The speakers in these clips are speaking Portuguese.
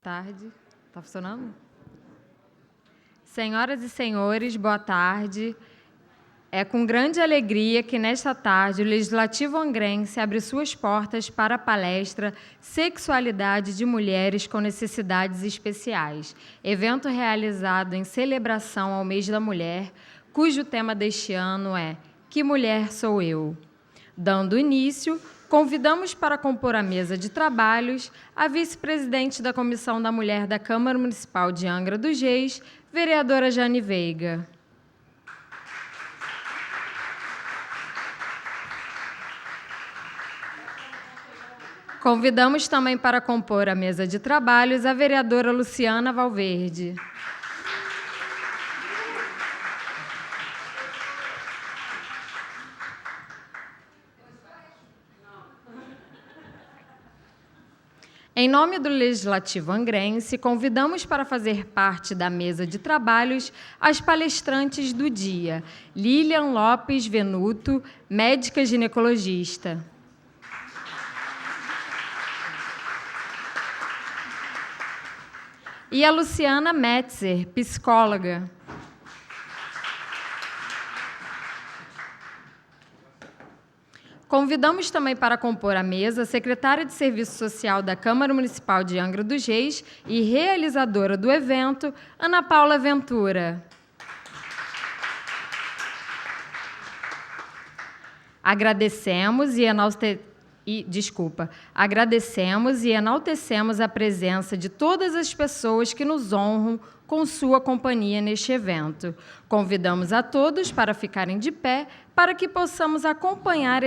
Tarde. Tá funcionando? Senhoras e senhores, boa tarde. É com grande alegria que, nesta tarde, o Legislativo Angrense abre suas portas para a palestra Sexualidade de Mulheres com Necessidades Especiais, evento realizado em celebração ao Mês da Mulher, cujo tema deste ano é Que Mulher Sou Eu? Dando início, convidamos para compor a mesa de trabalhos a vice-presidente da Comissão da Mulher da Câmara Municipal de Angra dos Reis, vereadora Jane Veiga. Convidamos também para compor a mesa de trabalhos a vereadora Luciana Valverde. Em nome do Legislativo Angrense, convidamos para fazer parte da mesa de trabalhos as palestrantes do dia: Lilian Lopes Venuto, médica ginecologista. E a Luciana Metzer, psicóloga. Convidamos também para compor a mesa a secretária de Serviço Social da Câmara Municipal de Angra dos Reis e realizadora do evento, Ana Paula Ventura. Agradecemos e enaltecemos a presença de todas as pessoas que nos honram com sua companhia neste evento. Convidamos a todos para ficarem de pé para que possamos acompanhar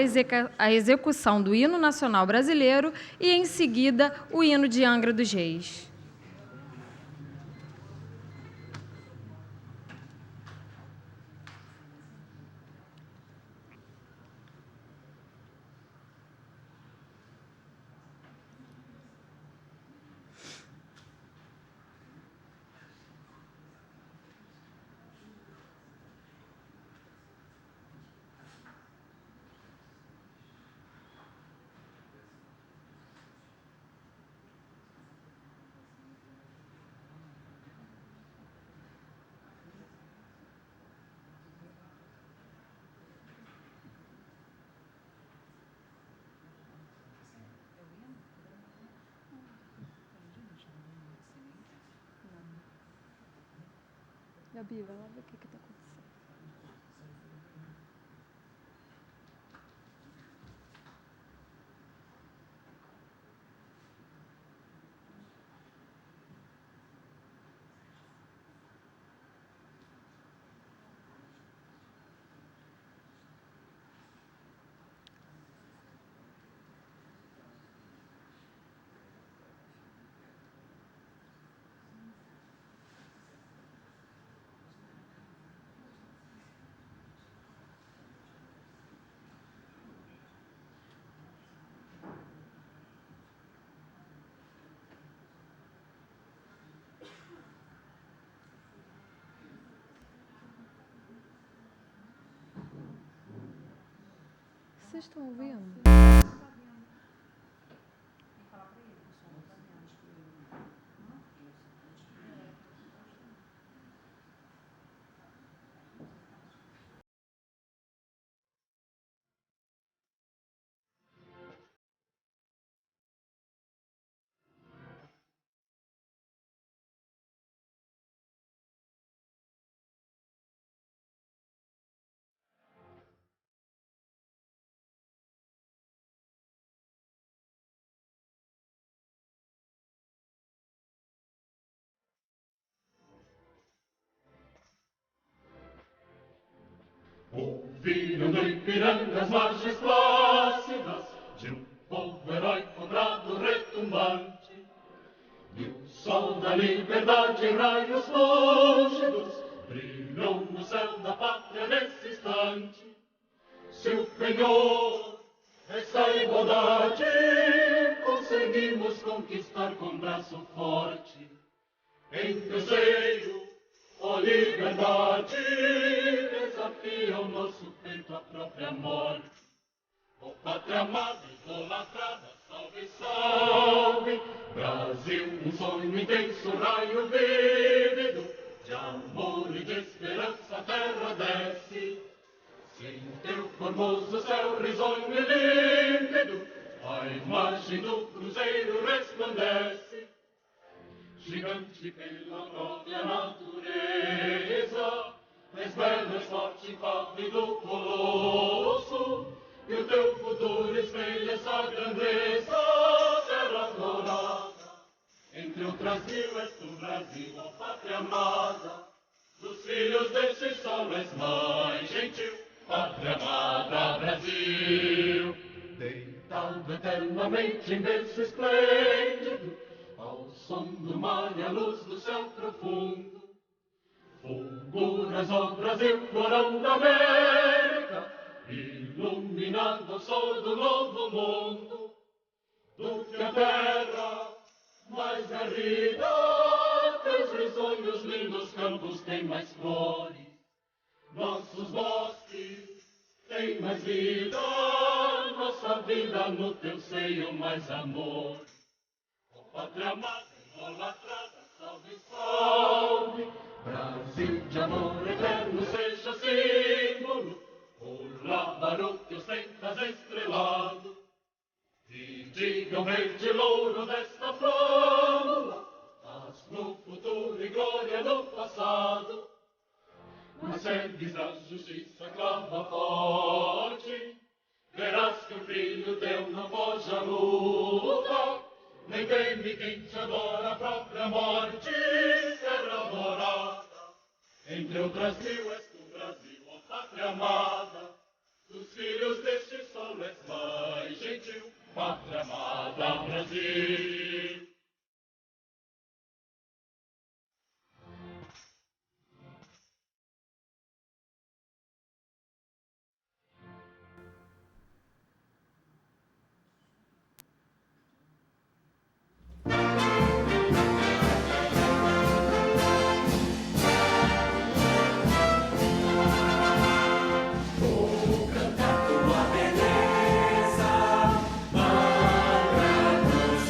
a execução do hino nacional brasileiro e, em seguida, o hino de Angra dos Reis. Gabi, vai lá ver o que está acontecendo. Vocês estão ouvindo? Ouviram do Ipiranga as margens plácidas de povo heróico brado retumbante, e o sol da liberdade em raios lúcidos brilhou no céu da pátria nesse instante. Se o penhor, essa igualdade, conseguimos conquistar com braço forte, em teu seio, ó liberdade, desafia o nosso peito à própria morte. Ó pátria amada, idolatrada, salve, salve, Brasil, um sonho intenso, um raio vívido, de amor e de esperança a terra desce. Se em teu formoso céu risonho e límpido, a imagem do cruzeiro resplandece. Gigante pela própria natureza, és belo, és forte, impávido colosso, e o teu futuro espelha essa grandeza, terra dourada. Entre outras mil és tu, Brasil, ó pátria amada, dos filhos deste sol és mais gentil, pátria amada, Brasil. Deitado eternamente em berço esplêndido, ao som do mar e à luz do céu profundo, fulguras, ó Brasil, florão da América, iluminando o sol do novo mundo. Do que a terra mais garrida, teus risonhos lindos campos têm mais flores, nossos bosques têm mais vida, nossa vida no teu seio mais amor. Ó pátria amada, idolatrada, salve, salve, Brasil de amor eterno seja símbolo, por lavar o que ostentas estrelado. E diga o verde louro desta flâmula, paz no futuro e glória no passado. Mas segues a justiça clava forte, verás que o filho teu não foge à luta, nem teme quem te adora a própria morte, terra morada. Entre outras mil és tu, Brasil, ó pátria amada, dos filhos deste sol és mais gentil, pátria amada, Brasil. Beleza, magra nos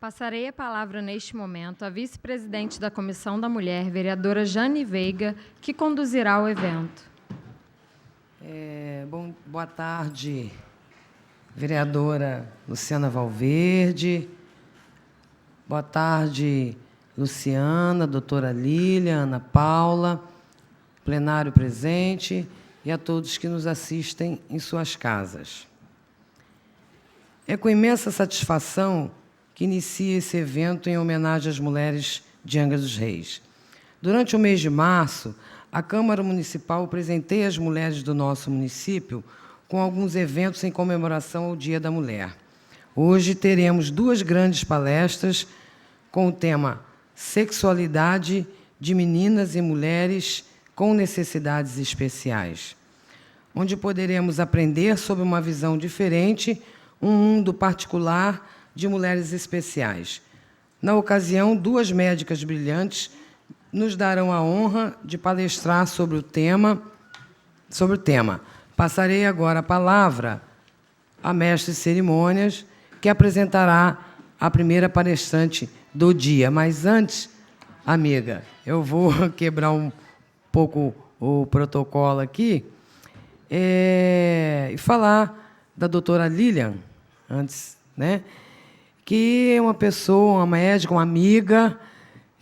Passarei a palavra neste momento à vice-presidente da Comissão da Mulher, vereadora Jane Veiga, que conduzirá o evento. Boa tarde, vereadora Luciana Valverde. Boa tarde, Luciana, doutora Lília, Ana Paula, plenário presente e a todos que nos assistem em suas casas. É com imensa satisfação que inicia esse evento em homenagem às mulheres de Angra dos Reis. Durante o mês de março, a Câmara Municipal presenteia as mulheres do nosso município com alguns eventos em comemoração ao Dia da Mulher. Hoje teremos 2 grandes palestras com o tema Sexualidade de Meninas e Mulheres com Necessidades Especiais, onde poderemos aprender sobre uma visão diferente, um mundo particular de mulheres especiais. Na ocasião, 2 médicas brilhantes nos darão a honra de palestrar sobre o tema. Passarei agora a palavra à mestre de cerimônias, que apresentará a primeira palestrante do dia. Mas antes, amiga, eu vou quebrar um pouco o protocolo aqui e falar da doutora Lilian, antes, né? Que é uma pessoa, uma médica, uma amiga,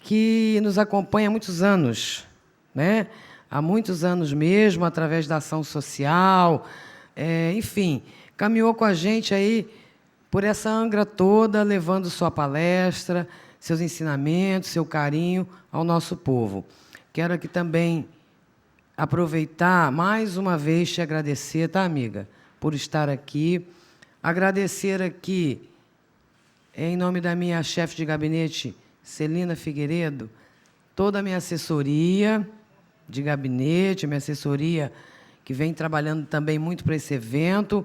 que nos acompanha há muitos anos, né? Há muitos anos mesmo, através da ação social, enfim, caminhou com a gente aí por essa Angra toda, levando sua palestra, seus ensinamentos, seu carinho ao nosso povo. Quero aqui também aproveitar, mais uma vez, te agradecer, tá, amiga, por estar aqui. Agradecer aqui, em nome da minha chefe de gabinete, Celina Figueiredo, toda a minha assessoria de gabinete, minha assessoria que vem trabalhando também muito para esse evento,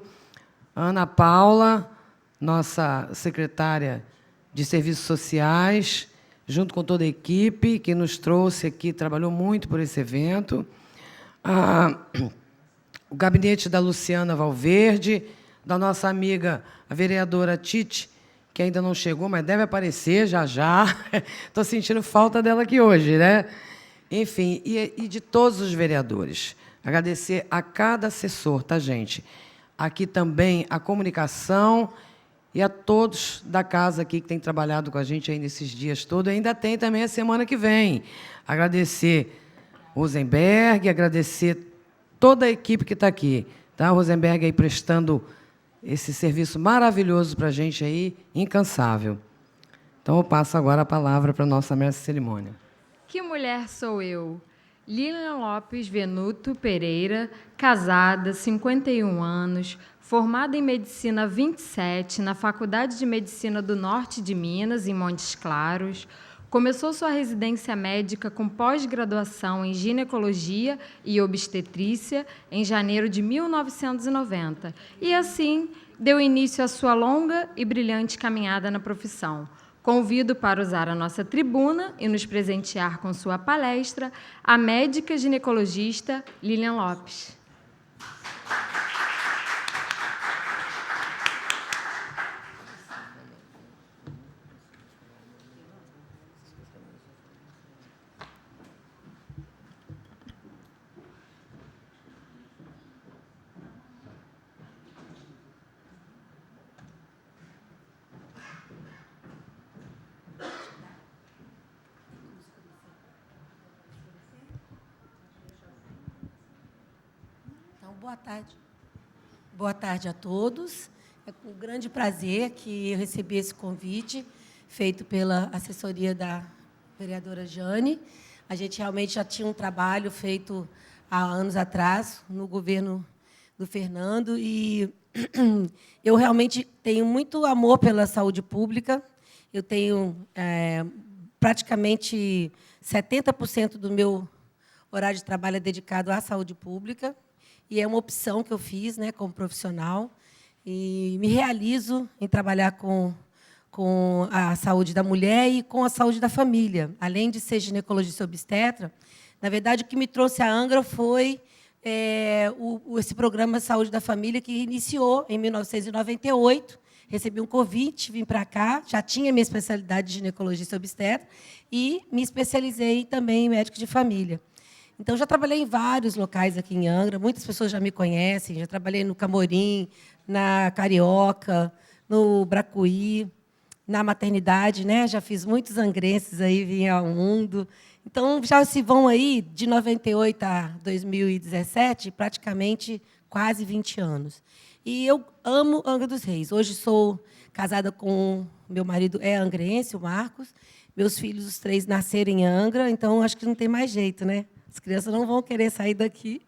Ana Paula, nossa secretária de Serviços Sociais, junto com toda a equipe que nos trouxe aqui, trabalhou muito por esse evento, o gabinete da Luciana Valverde, da nossa amiga, a vereadora Tite, que ainda não chegou, mas deve aparecer já já. Estou sentindo falta dela aqui hoje, né? Enfim, e de todos os vereadores. Agradecer a cada assessor, tá, gente? Aqui também a comunicação e a todos da casa aqui que têm trabalhado com a gente aí nesses dias todos. Ainda tem também a semana que vem. Agradecer Rosenberg, agradecer toda a equipe que está aqui. Tá? Rosenberg aí prestando esse serviço maravilhoso para a gente aí, incansável. Então, eu passo agora a palavra para a nossa mestre de cerimônia. Que mulher sou eu? Lilian Lopes Venuto Pereira, casada, 51 anos, formada em Medicina há 27, na Faculdade de Medicina do Norte de Minas, em Montes Claros. Começou sua residência médica com pós-graduação em ginecologia e obstetrícia em janeiro de 1990 e, assim, deu início à sua longa e brilhante caminhada na profissão. Convido para usar a nossa tribuna e nos presentear com sua palestra a médica ginecologista Lilian Lopes. Boa tarde. Boa tarde a todos. É com grande prazer que eu recebi esse convite feito pela assessoria da vereadora Jane. A gente realmente já tinha um trabalho feito há anos atrás, no governo do Fernando, e eu realmente tenho muito amor pela saúde pública. Eu tenho praticamente 70% do meu horário de trabalho é dedicado à saúde pública, e é uma opção que eu fiz, né, como profissional, e me realizo em trabalhar com a saúde da mulher e com a saúde da família. Além de ser ginecologista obstetra, na verdade, o que me trouxe a Angra foi esse programa Saúde da Família, que iniciou em 1998, recebi um convite, vim para cá, já tinha minha especialidade de ginecologista obstetra e me especializei também em médico de família. Então, já trabalhei em vários locais aqui em Angra, muitas pessoas já me conhecem, já trabalhei no Camorim, na Carioca, no Bracuí, na maternidade, né? Já fiz muitos angrenses aí, vim ao mundo. Então, já se vão aí, de 98 a 2017, praticamente quase 20 anos. E eu amo Angra dos Reis. Hoje sou casada com... Meu marido é angrense, o Marcos. Meus filhos, os 3, nasceram em Angra, então acho que não tem mais jeito, né? As crianças não vão querer sair daqui.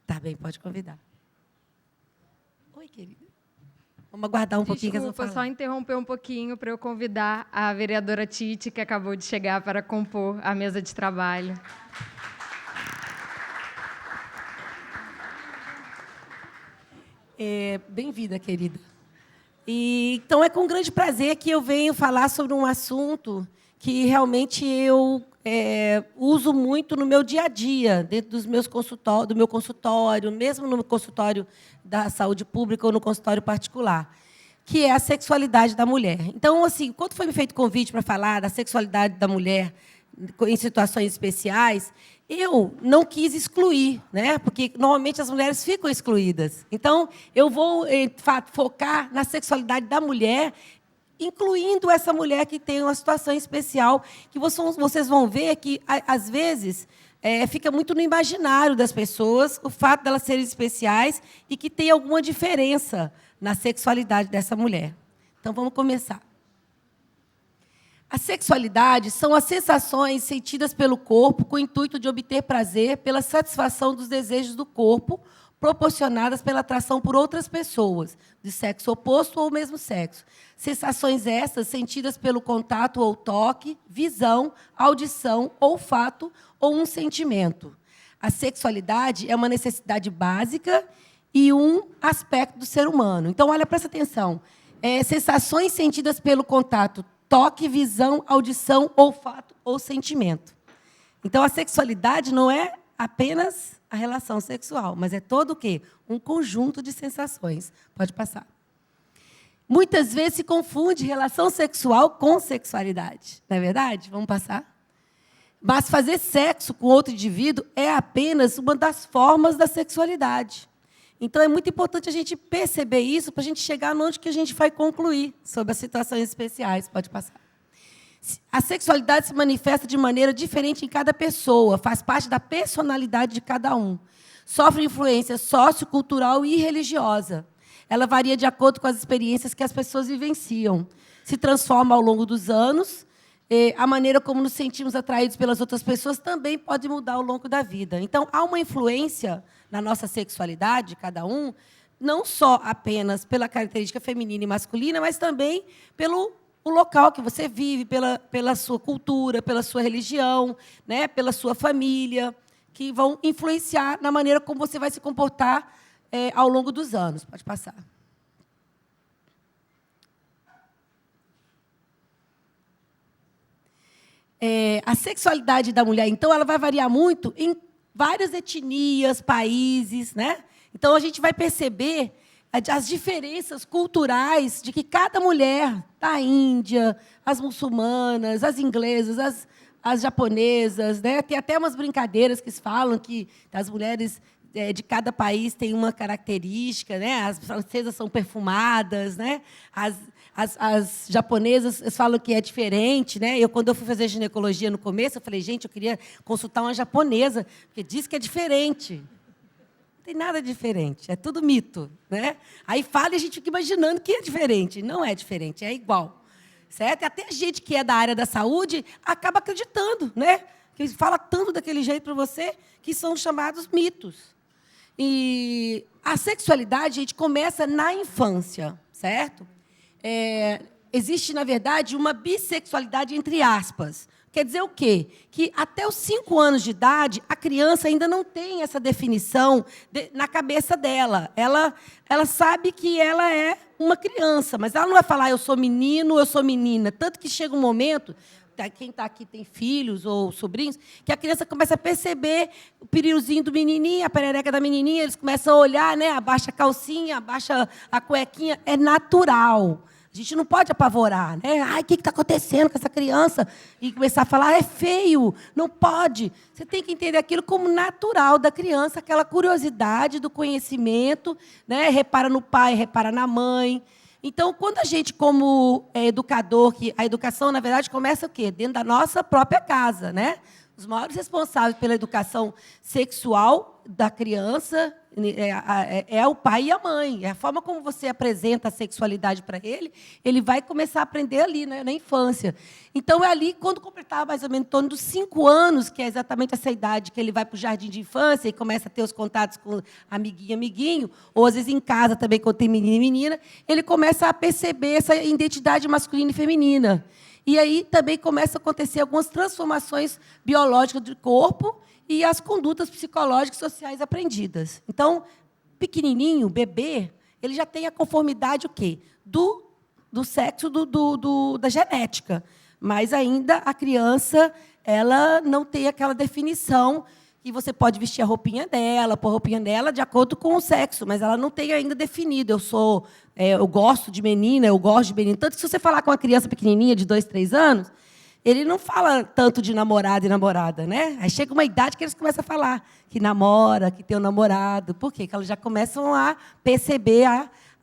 Tá bem, pode convidar. Oi, querida. Vamos aguardar um pouquinho que elas vão falar. Desculpa, só interromper um pouquinho para eu convidar a vereadora Tite, que acabou de chegar para compor a mesa de trabalho. Bem-vinda, querida. Então, é com grande prazer que eu venho falar sobre um assunto que realmente eu uso muito no meu dia a dia, dentro do meu consultório, mesmo no consultório da saúde pública ou no consultório particular, que é a sexualidade da mulher. Então, assim, quando foi me feito convite para falar da sexualidade da mulher em situações especiais, eu não quis excluir, né? Porque normalmente as mulheres ficam excluídas. Então, eu vou focar na sexualidade da mulher, incluindo essa mulher que tem uma situação especial, que vocês vão ver que, às vezes, fica muito no imaginário das pessoas o fato delas serem especiais e que tem alguma diferença na sexualidade dessa mulher. Então, vamos começar. A sexualidade são as sensações sentidas pelo corpo com o intuito de obter prazer pela satisfação dos desejos do corpo, proporcionadas pela atração por outras pessoas, de sexo oposto ou mesmo sexo. Sensações essas sentidas pelo contato ou toque, visão, audição, olfato ou um sentimento. A sexualidade é uma necessidade básica e um aspecto do ser humano. Então, olha, presta atenção. Sensações sentidas pelo contato, toque, visão, audição, olfato ou sentimento. Então, a sexualidade não é apenas a relação sexual, mas é todo o quê? Um conjunto de sensações. Pode passar. Muitas vezes se confunde relação sexual com sexualidade. Não é verdade? Vamos passar? Mas fazer sexo com outro indivíduo é apenas uma das formas da sexualidade. Então, é muito importante a gente perceber isso para a gente chegar onde que a gente vai concluir sobre as situações especiais. Pode passar. A sexualidade se manifesta de maneira diferente em cada pessoa, faz parte da personalidade de cada um. Sofre influência sociocultural e religiosa. Ela varia de acordo com as experiências que as pessoas vivenciam. Se transforma ao longo dos anos. A maneira como nos sentimos atraídos pelas outras pessoas também pode mudar ao longo da vida. Então, há uma influência na nossa sexualidade, de cada um, não só apenas pela característica feminina e masculina, mas também pelo local que você vive, pela sua cultura, pela sua religião, né, pela sua família, que vão influenciar na maneira como você vai se comportar ao longo dos anos. Pode passar. A sexualidade da mulher, então, ela vai variar muito em várias etnias, países, né? Então, a gente vai perceber as diferenças culturais de que cada mulher da Índia, as muçulmanas, as inglesas, as japonesas, né? Tem até umas brincadeiras que falam que as mulheres de cada país têm uma característica, né? As francesas são perfumadas, né? As japonesas falam que é diferente, né? Quando eu fui fazer ginecologia no começo, eu falei, gente, eu queria consultar uma japonesa, porque diz que é diferente. Não tem nada diferente, é tudo mito, né? Aí fala e a gente fica imaginando que é diferente. Não é diferente, é igual. Certo? E até a gente que é da área da saúde acaba acreditando, né? Que fala tanto daquele jeito para você, que são chamados mitos. E a sexualidade, a gente começa na infância, certo? Existe, na verdade, uma bissexualidade entre aspas. Quer dizer o quê? Que até os 5 anos de idade, a criança ainda não tem essa definição na cabeça dela. Ela sabe que ela é uma criança, mas ela não vai falar eu sou menino, eu sou menina. Tanto que chega um momento, quem está aqui tem filhos ou sobrinhos, que a criança começa a perceber o perilzinho do menininho, a perereca da menininha, eles começam a olhar, né? Abaixa a calcinha, abaixa a cuequinha. É natural. A gente não pode apavorar, né? Ai, o que está acontecendo com essa criança? E começar a falar, é feio, não pode. Você tem que entender aquilo como natural da criança, aquela curiosidade do conhecimento, né? Repara no pai, repara na mãe. Então, quando a gente, como educador, que a educação, na verdade, começa o quê? Dentro da nossa própria casa, né? Os maiores responsáveis pela educação sexual da criança é o pai e a mãe. É a forma como você apresenta a sexualidade para ele, ele vai começar a aprender ali, né, na infância. Então, é ali, quando completar mais ou menos em torno dos 5 anos, que é exatamente essa idade que ele vai para o jardim de infância e começa a ter os contatos com amiguinho, ou às vezes em casa também, quando tem menino e menina, ele começa a perceber essa identidade masculina e feminina. E aí também começam a acontecer algumas transformações biológicas do corpo e as condutas psicológicas e sociais aprendidas. Então, pequenininho, bebê, ele já tem a conformidade o quê? Do sexo, da genética. Mas ainda a criança ela não tem aquela definição que você pode vestir a roupinha dela, pôr a roupinha dela de acordo com o sexo, mas ela não tem ainda definido. Eu gosto de menina, eu gosto de menino. Tanto que se você falar com uma criança pequenininha de 2, 3 anos, ele não fala tanto de namorado e namorada, né? Aí chega uma idade que eles começam a falar que namora, que tem um namorado. Por quê? Porque elas já começam a perceber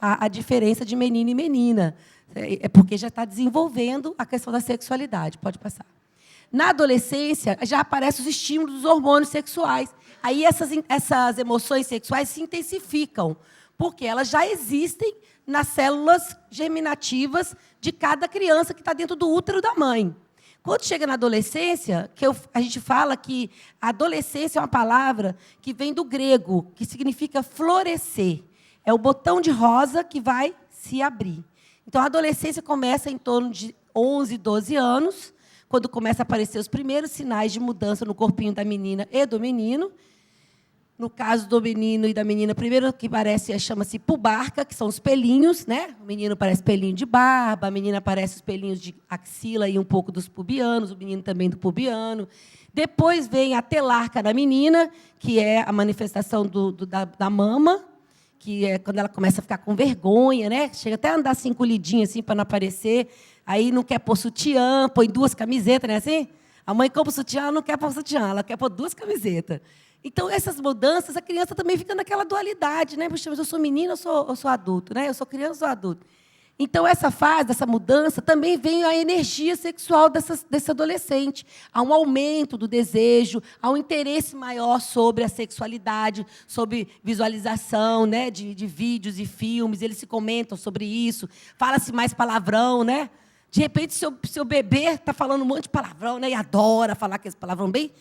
a diferença de menino e menina. É porque já está desenvolvendo a questão da sexualidade. Pode passar. Na adolescência, já aparecem os estímulos dos hormônios sexuais. Aí essas emoções sexuais se intensificam, porque elas já existem nas células germinativas de cada criança que está dentro do útero da mãe. Quando chega na adolescência, a gente fala que a adolescência é uma palavra que vem do grego, que significa florescer. É o botão de rosa que vai se abrir. Então, a adolescência começa em torno de 11, 12 anos, quando começam a aparecer os primeiros sinais de mudança no corpinho da menina e do menino. No caso do menino e da menina, primeiro que parece chama-se pubarca, que são os pelinhos, né? O menino parece pelinho de barba, a menina parece os pelinhos de axila e um pouco dos pubianos, o menino também do pubiano. Depois vem a telarca da menina, que é a manifestação da mama, que é quando ela começa a ficar com vergonha, né? Chega até a andar assim, encolhidinha, assim, para não aparecer. Aí não quer pôr sutiã, põe 2 camisetas, né? Assim? A mãe compra o sutiã, ela não quer pôr sutiã, ela quer pôr 2 camisetas. Então, essas mudanças, a criança também fica naquela dualidade, né? Puxa, mas eu sou menino ou eu sou adulto, né? Eu sou criança ou sou adulto. Então, essa fase, essa mudança, também vem a energia sexual desse adolescente. Há um aumento do desejo, há um interesse maior sobre a sexualidade, sobre visualização, né, de vídeos e filmes, eles se comentam sobre isso, fala-se mais palavrão, né? De repente, seu bebê está falando um monte de palavrão, né? E adora falar aqueles palavrão bem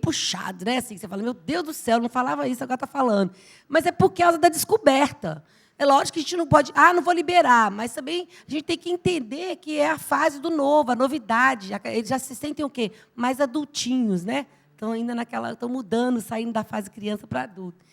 puxado, né? Assim, você fala, meu Deus do céu, não falava isso, agora está falando. Mas é por causa da descoberta. É lógico que a gente não pode, não vou liberar, mas também a gente tem que entender que é a fase do novo, a novidade. Eles já se sentem o quê? Mais adultinhos, né? Estão ainda estão mudando, saindo da fase criança para adulto.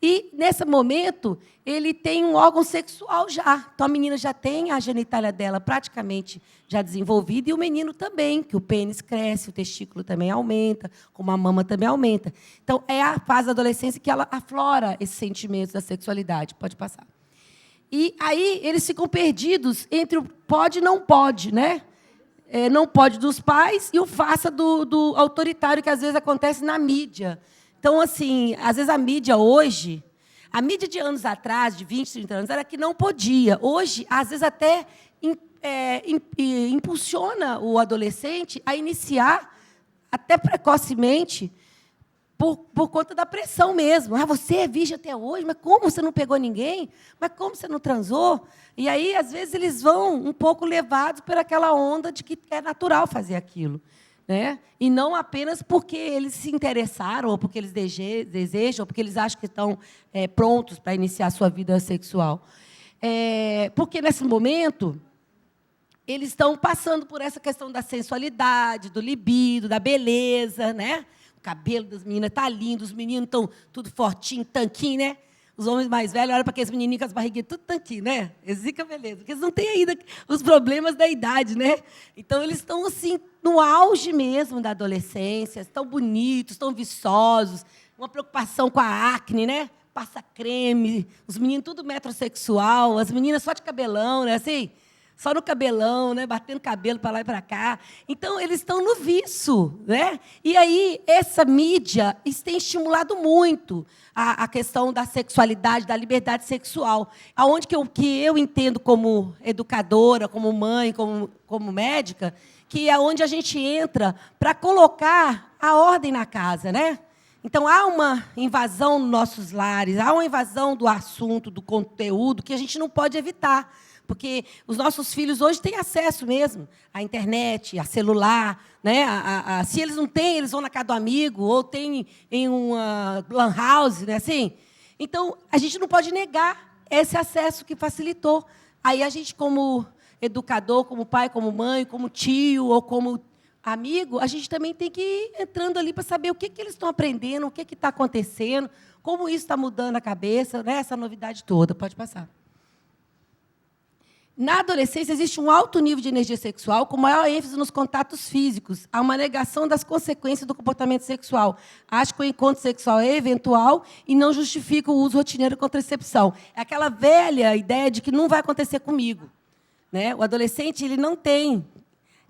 E, nesse momento, ele tem um órgão sexual já. Então, a menina já tem a genitália dela praticamente já desenvolvida, e o menino também, que o pênis cresce, o testículo também aumenta, como a mama também aumenta. Então, é a fase da adolescência que ela aflora esses sentimentos da sexualidade. Pode passar. E aí eles ficam perdidos entre o pode e não pode, né? Não pode dos pais e o faça do autoritário, que às vezes acontece na mídia. Então, assim, às vezes a mídia hoje, a mídia de anos atrás, de 20, 30 anos, era que não podia. Hoje, às vezes, até impulsiona o adolescente a iniciar, até precocemente, por conta da pressão mesmo. Você é virgem até hoje, mas como você não pegou ninguém? Mas como você não transou? E aí, às vezes, eles vão um pouco levados por aquela onda de que é natural fazer aquilo, né? E não apenas porque eles se interessaram, ou porque eles desejam, ou porque eles acham que estão prontos para iniciar a sua vida sexual. Porque, nesse momento, eles estão passando por essa questão da sensualidade, do libido, da beleza, né? O cabelo das meninas está lindo, os meninos estão tudo fortinho, tanquinho, né? Os homens mais velhos olham para aqueles menininhos com as barriguinhas tudo aqui, né? Eles ficam beleza, porque eles não têm ainda os problemas da idade, né? Então, eles estão, assim, no auge mesmo da adolescência, estão bonitos, estão viçosos, uma preocupação com a acne, né? Passa creme, os meninos tudo metrosexual, as meninas só de cabelão, né? Assim, só no cabelão, né? Batendo cabelo para lá e para cá. Então, eles estão no vício, né? E aí, essa mídia tem estimulado muito a questão da sexualidade, da liberdade sexual. Aonde que eu entendo como educadora, como mãe, como médica, que é onde a gente entra para colocar a ordem na casa, né? Então, há uma invasão nos nossos lares, há uma invasão do assunto, do conteúdo, que a gente não pode evitar. Porque os nossos filhos hoje têm acesso mesmo à internet, a celular. Né? Se eles não têm, eles vão na casa do amigo, ou têm em uma lan house. Né? Assim, então, a gente não pode negar esse acesso que facilitou. Aí, a gente, como educador, como pai, como mãe, como tio, ou como amigo, a gente também tem que ir entrando ali para saber o que eles estão aprendendo, o que está acontecendo, como isso está mudando a cabeça, né? Essa novidade toda. Pode passar. Na adolescência, existe um alto nível de energia sexual, com maior ênfase nos contatos físicos. Há uma negação das consequências do comportamento sexual. Acho que o encontro sexual é eventual e não justifica o uso rotineiro de contracepção. É aquela velha ideia de que não vai acontecer comigo. Né? O adolescente ele não tem...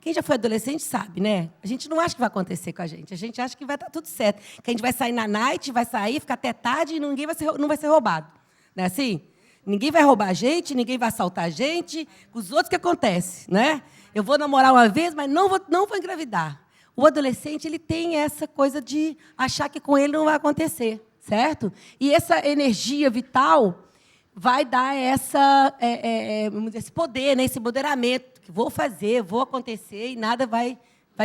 Quem já foi adolescente sabe, né? A gente não acha que vai acontecer com a gente acha que vai estar tudo certo. Que a gente vai sair na night, vai sair, ficar até tarde e ninguém não vai ser roubado. Não é assim? Ninguém vai roubar a gente, ninguém vai assaltar a gente. Com os outros, o que acontece? Né? Eu vou namorar uma vez, mas não vou engravidar. O adolescente ele tem essa coisa de achar que com ele não vai acontecer, certo? E essa energia vital vai dar esse poder, né? Esse empoderamento, que vou fazer, vou acontecer, e nada vai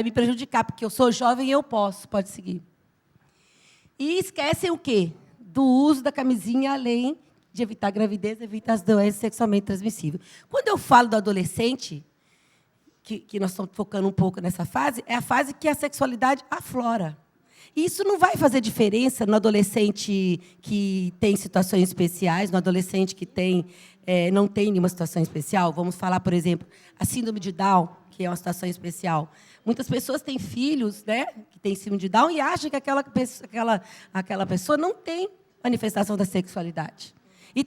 me prejudicar, porque eu sou jovem e eu posso. Pode seguir. E esquecem o quê? Do uso da camisinha, além de evitar a gravidez, evitar as doenças sexualmente transmissíveis. Quando eu falo do adolescente, que nós estamos focando um pouco nessa fase, é a fase que a sexualidade aflora. E isso não vai fazer diferença no adolescente que tem situações especiais, no adolescente que não tem nenhuma situação especial. Vamos falar, por exemplo, a síndrome de Down, que é uma situação especial. Muitas pessoas têm filhos, né, que têm síndrome de Down e acham que aquela pessoa não tem manifestação da sexualidade. E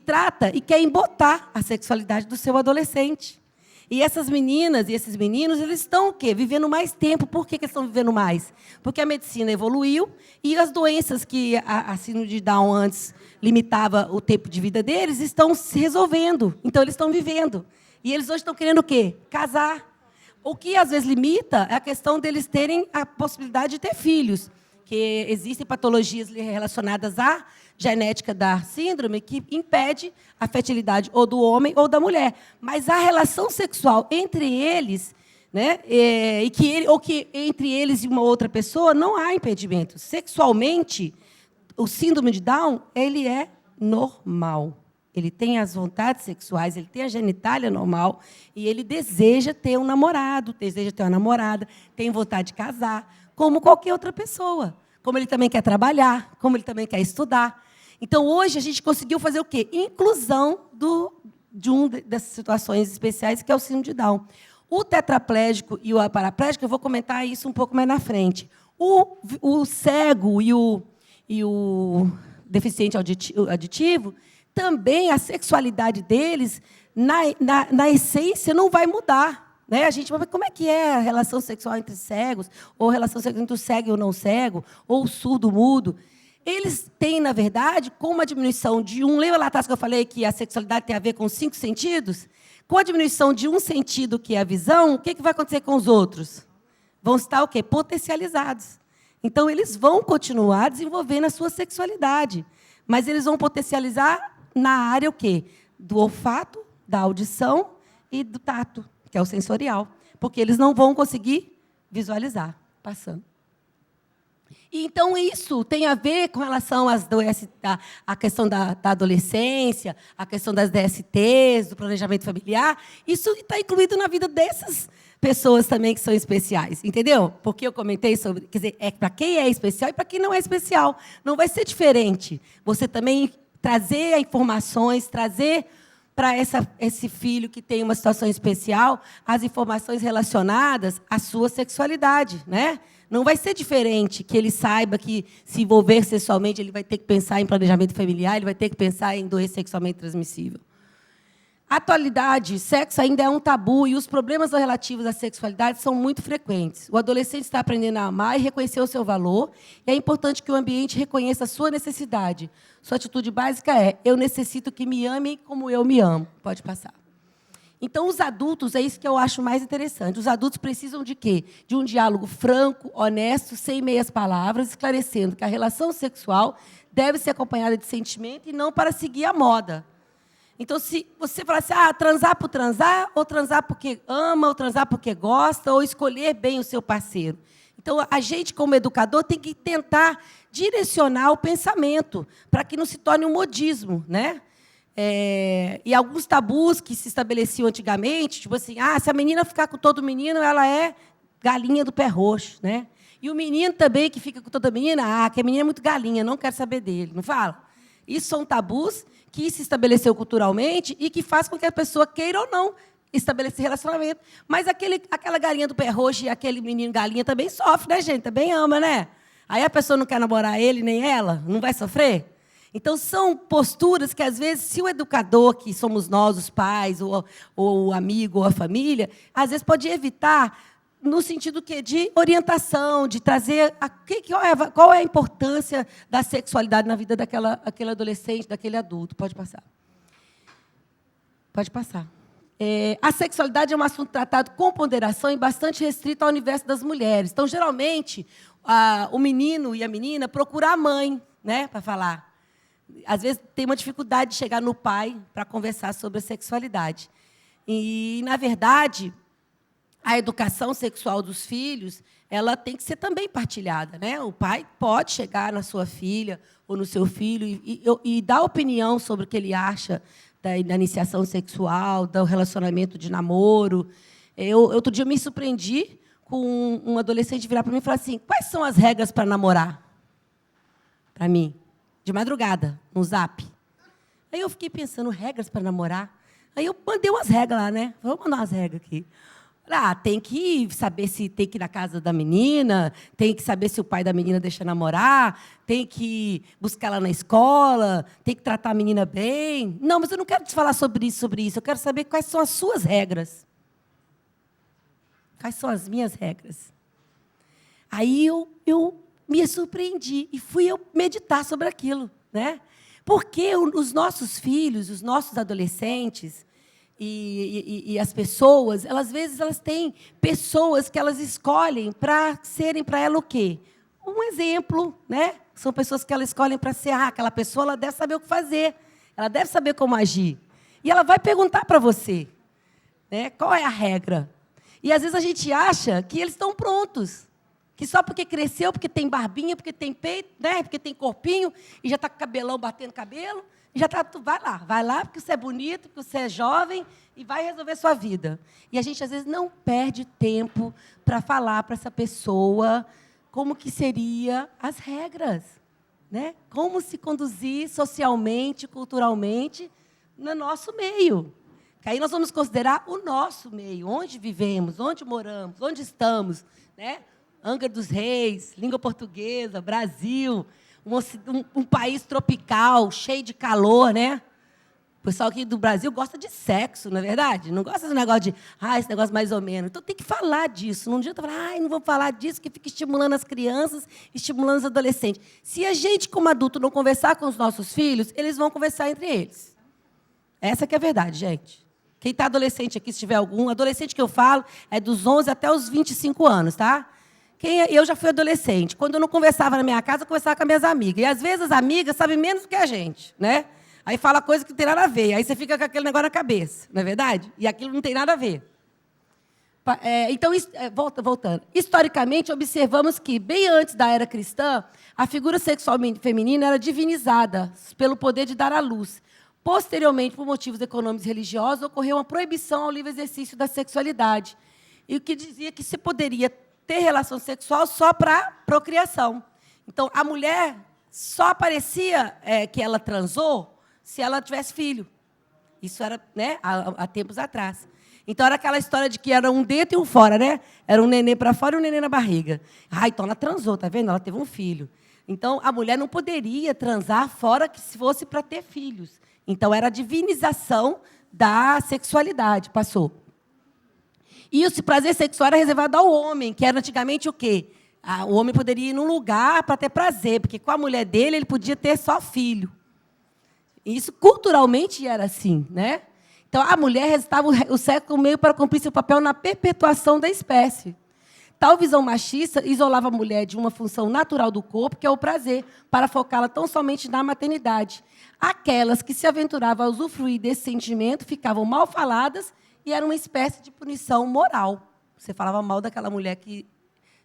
quer embotar a sexualidade do seu adolescente. E essas meninas e esses meninos, eles estão o quê? Vivendo mais tempo. Por que eles estão vivendo mais? Porque a medicina evoluiu e as doenças que a síndrome de Down antes limitava o tempo de vida deles estão se resolvendo. Então, eles estão vivendo. E eles hoje estão querendo o quê? Casar. O que, às vezes, limita é a questão deles terem a possibilidade de ter filhos. Que existem patologias relacionadas à genética da síndrome que impede a fertilidade ou do homem ou da mulher. Mas a relação sexual entre eles, né, ou que entre eles e uma outra pessoa, não há impedimento. Sexualmente, o síndrome de Down ele é normal. Ele tem as vontades sexuais, ele tem a genitália normal e ele deseja ter um namorado, deseja ter uma namorada, tem vontade de casar, como qualquer outra pessoa. Como ele também quer trabalhar, como ele também quer estudar. Então, hoje, a gente conseguiu fazer o quê? Inclusão de uma dessas situações especiais, que é o síndrome de Down. O tetraplégico e o paraplégico, eu vou comentar isso um pouco mais na frente. O cego e o deficiente auditivo, também a sexualidade deles, na essência, não vai mudar. Né? A gente vai ver como é que é a relação sexual entre cegos, ou a relação sexual entre o cego e o não cego, ou o surdo-mudo. Eles têm, na verdade, com uma diminuição de um... Lembra lá atrás que eu falei que a sexualidade tem a ver com 5 sentidos? Com a diminuição de um sentido, que é a visão, o que vai acontecer com os outros? Vão estar o quê? Potencializados. Então, eles vão continuar desenvolvendo a sua sexualidade, mas eles vão potencializar na área o quê? Do olfato, da audição e do tato, que é o sensorial, porque eles não vão conseguir visualizar. Passando. E, então, isso tem a ver com relação às à questão da adolescência, a questão das DSTs, do planejamento familiar. Isso está incluído na vida dessas pessoas também que são especiais, entendeu? Porque eu comentei sobre... Quer dizer, é para quem é especial e para quem não é especial. Não vai ser diferente. Você também trazer informações, trazer para esse filho que tem uma situação especial as informações relacionadas à sua sexualidade, né? Não vai ser diferente que ele saiba que, se envolver sexualmente, ele vai ter que pensar em planejamento familiar, ele vai ter que pensar em doença sexualmente transmissível. Atualidade, sexo ainda é um tabu e os problemas relativos à sexualidade são muito frequentes. O adolescente está aprendendo a amar e reconhecer o seu valor, e é importante que o ambiente reconheça a sua necessidade. Sua atitude básica é: eu necessito que me amem como eu me amo. Pode passar. Então, os adultos, é isso que eu acho mais interessante. Os adultos precisam de quê? De um diálogo franco, honesto, sem meias palavras, esclarecendo que a relação sexual deve ser acompanhada de sentimento e não para seguir a moda. Então, se você falar assim, transar por transar, ou transar porque ama, ou transar porque gosta, ou escolher bem o seu parceiro. Então, a gente, como educador, tem que tentar direcionar o pensamento para que não se torne um modismo, né? E alguns tabus que se estabeleciam antigamente, tipo assim, se a menina ficar com todo menino, ela é galinha do pé roxo, né? E o menino também, que fica com toda menina, que a menina é muito galinha, não quero saber dele, não fala? Isso são tabus que se estabeleceu culturalmente e que faz com que a pessoa queira ou não estabelecer relacionamento. Mas aquela galinha do pé roxo e aquele menino galinha também sofre, né, gente? Também ama, né? Aí a pessoa não quer namorar ele nem ela, não vai sofrer? Então, são posturas que, às vezes, se o educador, que somos nós, os pais, ou o amigo, ou a família, às vezes pode evitar, no sentido quê? De orientação, de trazer qual é a importância da sexualidade na vida daquele adolescente, daquele adulto. Pode passar. Pode passar. A sexualidade é um assunto tratado com ponderação e bastante restrito ao universo das mulheres. Então, geralmente, o menino e a menina procuram a mãe, né, para falar. Às vezes, tem uma dificuldade de chegar no pai para conversar sobre a sexualidade. E, na verdade, a educação sexual dos filhos, ela tem que ser também partilhada, né? O pai pode chegar na sua filha ou no seu filho e dar opinião sobre o que ele acha da iniciação sexual, do relacionamento de namoro. Outro dia eu me surpreendi com um adolescente virar para mim e falar assim: quais são as regras para namorar? Para mim, de madrugada, no Zap. Aí eu fiquei pensando, regras para namorar? Aí eu mandei umas regras lá, né? Vou mandar umas regras aqui. Tem que saber se tem que ir na casa da menina, tem que saber se o pai da menina deixa namorar, tem que buscar ela na escola, tem que tratar a menina bem. Não, mas eu não quero te falar sobre isso. Eu quero saber quais são as suas regras. Quais são as minhas regras? Aí eu me surpreendi e fui eu meditar sobre aquilo, né? Porque os nossos filhos, os nossos adolescentes e as pessoas, às vezes elas têm pessoas que elas escolhem para serem para ela o quê? Um exemplo, né? São pessoas que elas escolhem para ser, aquela pessoa, ela deve saber o que fazer, ela deve saber como agir. E ela vai perguntar para você, né, qual é a regra. E, às vezes, a gente acha que eles estão prontos, que só porque cresceu, porque tem barbinha, porque tem peito, né, porque tem corpinho, e já está com cabelão batendo cabelo, e já está, vai lá, porque você é bonito, porque você é jovem, e vai resolver sua vida. E a gente, às vezes, não perde tempo para falar para essa pessoa como que seriam as regras, né? Como se conduzir socialmente, culturalmente, no nosso meio. Que aí nós vamos considerar o nosso meio, onde vivemos, onde moramos, onde estamos, né? Angra dos Reis, língua portuguesa, Brasil, um país tropical, cheio de calor, né? O pessoal aqui do Brasil gosta de sexo, não é verdade? Não gosta desse negócio de, esse negócio mais ou menos. Então, tem que falar disso. Não adianta falar, não vou falar disso, que fica estimulando as crianças, estimulando os adolescentes. Se a gente, como adulto, não conversar com os nossos filhos, eles vão conversar entre eles. Essa que é a verdade, gente. Quem está adolescente aqui, se tiver algum, adolescente que eu falo é dos 11 até os 25 anos, tá? Eu já fui adolescente. Quando eu não conversava na minha casa, eu conversava com as minhas amigas. E, às vezes, as amigas sabem menos do que a gente, né? Aí fala coisa que não tem nada a ver. Aí você fica com aquele negócio na cabeça, não é verdade? E aquilo não tem nada a ver. Então, voltando. Historicamente, observamos que, bem antes da era cristã, a figura sexual feminina era divinizada pelo poder de dar à luz. Posteriormente, por motivos econômicos e religiosos, ocorreu uma proibição ao livre exercício da sexualidade. E o que dizia que se poderia ter relação sexual só para procriação. Então, a mulher só aparecia que ela transou se ela tivesse filho. Isso era, né, há tempos atrás. Então, era aquela história de que era um dentro e um fora, né? Era um neném para fora e um neném na barriga. Ah, então ela transou, tá vendo? Ela teve um filho. Então, a mulher não poderia transar fora que se fosse para ter filhos. Então, era a divinização da sexualidade, passou. E esse prazer sexual era reservado ao homem, que era antigamente o quê? O homem poderia ir num lugar para ter prazer, porque com a mulher dele ele podia ter só filho. E isso culturalmente era assim, né? Então, a mulher restava o sexo como meio para cumprir seu papel na perpetuação da espécie. Tal visão machista isolava a mulher de uma função natural do corpo, que é o prazer, para focá-la tão somente na maternidade. Aquelas que se aventuravam a usufruir desse sentimento ficavam mal faladas e era uma espécie de punição moral. Você falava mal daquela mulher que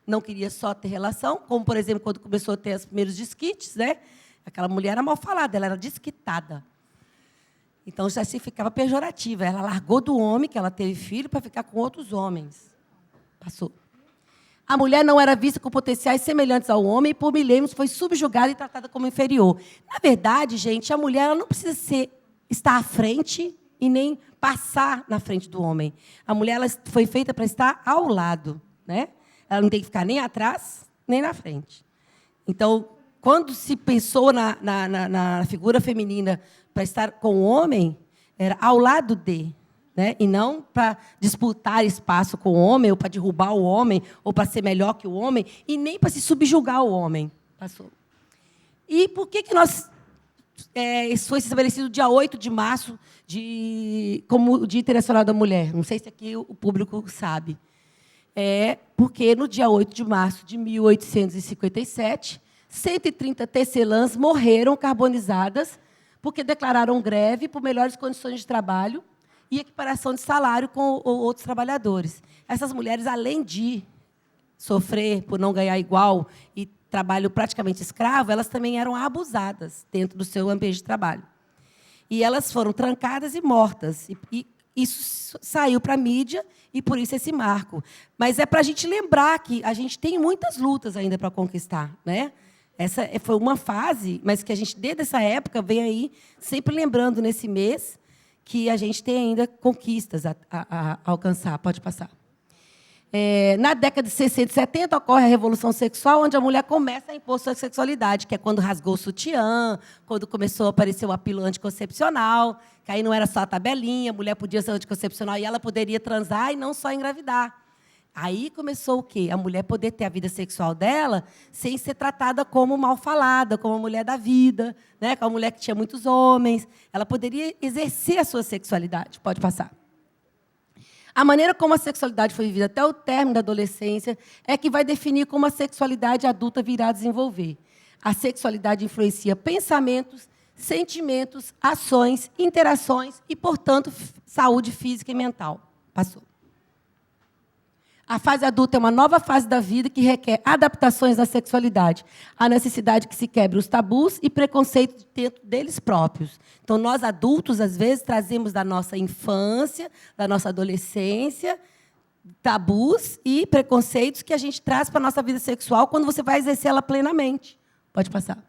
não queria só ter relação, como, por exemplo, quando começou a ter os primeiros desquites, né? Aquela mulher era mal falada, ela era desquitada. Então, já se ficava pejorativa. Ela largou do homem, que ela teve filho, para ficar com outros homens. Passou. A mulher não era vista com potenciais semelhantes ao homem e, por milênios, foi subjugada e tratada como inferior. Na verdade, gente, a mulher ela não precisa estar à frente e nem passar na frente do homem. A mulher ela foi feita para estar ao lado, né? Ela não tem que ficar nem atrás, nem na frente. Então, quando se pensou na figura feminina para estar com o homem, era ao lado de, né? E não para disputar espaço com o homem, ou para derrubar o homem, ou para ser melhor que o homem, e nem para se subjugar o homem. Passou. E por que isso foi estabelecido dia 8 de março como o Dia Internacional da Mulher? Não sei se aqui o público sabe. Porque no dia 8 de março de 1857, 130 tecelãs morreram carbonizadas porque declararam greve por melhores condições de trabalho e equiparação de salário com outros trabalhadores. Essas mulheres, além de sofrer por não ganhar igual e trabalho praticamente escravo, elas também eram abusadas dentro do seu ambiente de trabalho. E elas foram trancadas e mortas. E isso saiu para a mídia, e por isso esse marco. Mas é para a gente lembrar que a gente tem muitas lutas ainda para conquistar, né? Essa foi uma fase, mas que a gente, desde essa época, vem aí sempre lembrando nesse mês que a gente tem ainda conquistas a alcançar. Pode passar. Na década de 60 e 70, ocorre a Revolução Sexual, onde a mulher começa a impor sua sexualidade, que é quando rasgou o sutiã, quando começou a aparecer o pílula anticoncepcional, que aí não era só a tabelinha, a mulher podia ser anticoncepcional e ela poderia transar e não só engravidar. Aí começou o quê? A mulher poder ter a vida sexual dela sem ser tratada como mal falada, como a mulher da vida, né? Como a mulher que tinha muitos homens. Ela poderia exercer a sua sexualidade. Pode passar. A maneira como a sexualidade foi vivida até o término da adolescência é que vai definir como a sexualidade adulta virá a desenvolver. A sexualidade influencia pensamentos, sentimentos, ações, interações e, portanto, saúde física e mental. Passou. A fase adulta é uma nova fase da vida que requer adaptações na sexualidade. A necessidade que se quebre os tabus e preconceitos dentro deles próprios. Então, nós adultos, às vezes, trazemos da nossa infância, da nossa adolescência, tabus e preconceitos que a gente traz para a nossa vida sexual quando você vai exercer ela plenamente. Pode passar.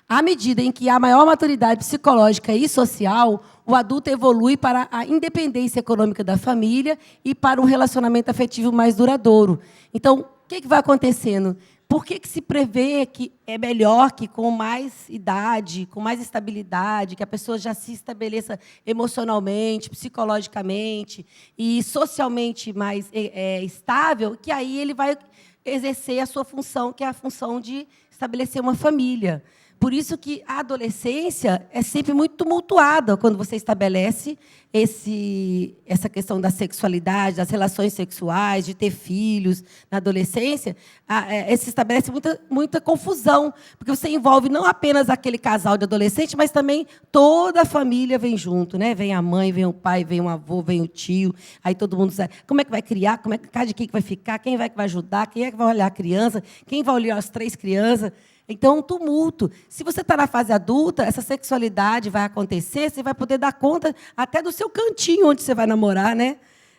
À medida em que há maior maturidade psicológica e social, o adulto evolui para a independência econômica da família e para um relacionamento afetivo mais duradouro. Então, o que vai acontecendo? Por que se prevê que é melhor que, com mais idade, com mais estabilidade, que a pessoa já se estabeleça emocionalmente, psicologicamente e socialmente mais estável, que aí ele vai exercer a sua função, que é a função de estabelecer uma família. Por isso que a adolescência é sempre muito tumultuada quando você estabelece essa questão da sexualidade, das relações sexuais, de ter filhos na adolescência. Se estabelece muita confusão, porque você envolve não apenas aquele casal de adolescente, mas também toda a família vem junto, né? Vem a mãe, vem o pai, vem o avô, vem o tio. Aí todo mundo sabe como é que vai criar, cada de quem que vai ficar, quem vai ajudar, quem é que vai olhar a criança, quem vai olhar as 3 crianças. Então, um tumulto. Se você está na fase adulta, essa sexualidade vai acontecer, você vai poder dar conta até do seu cantinho onde você vai namorar, né?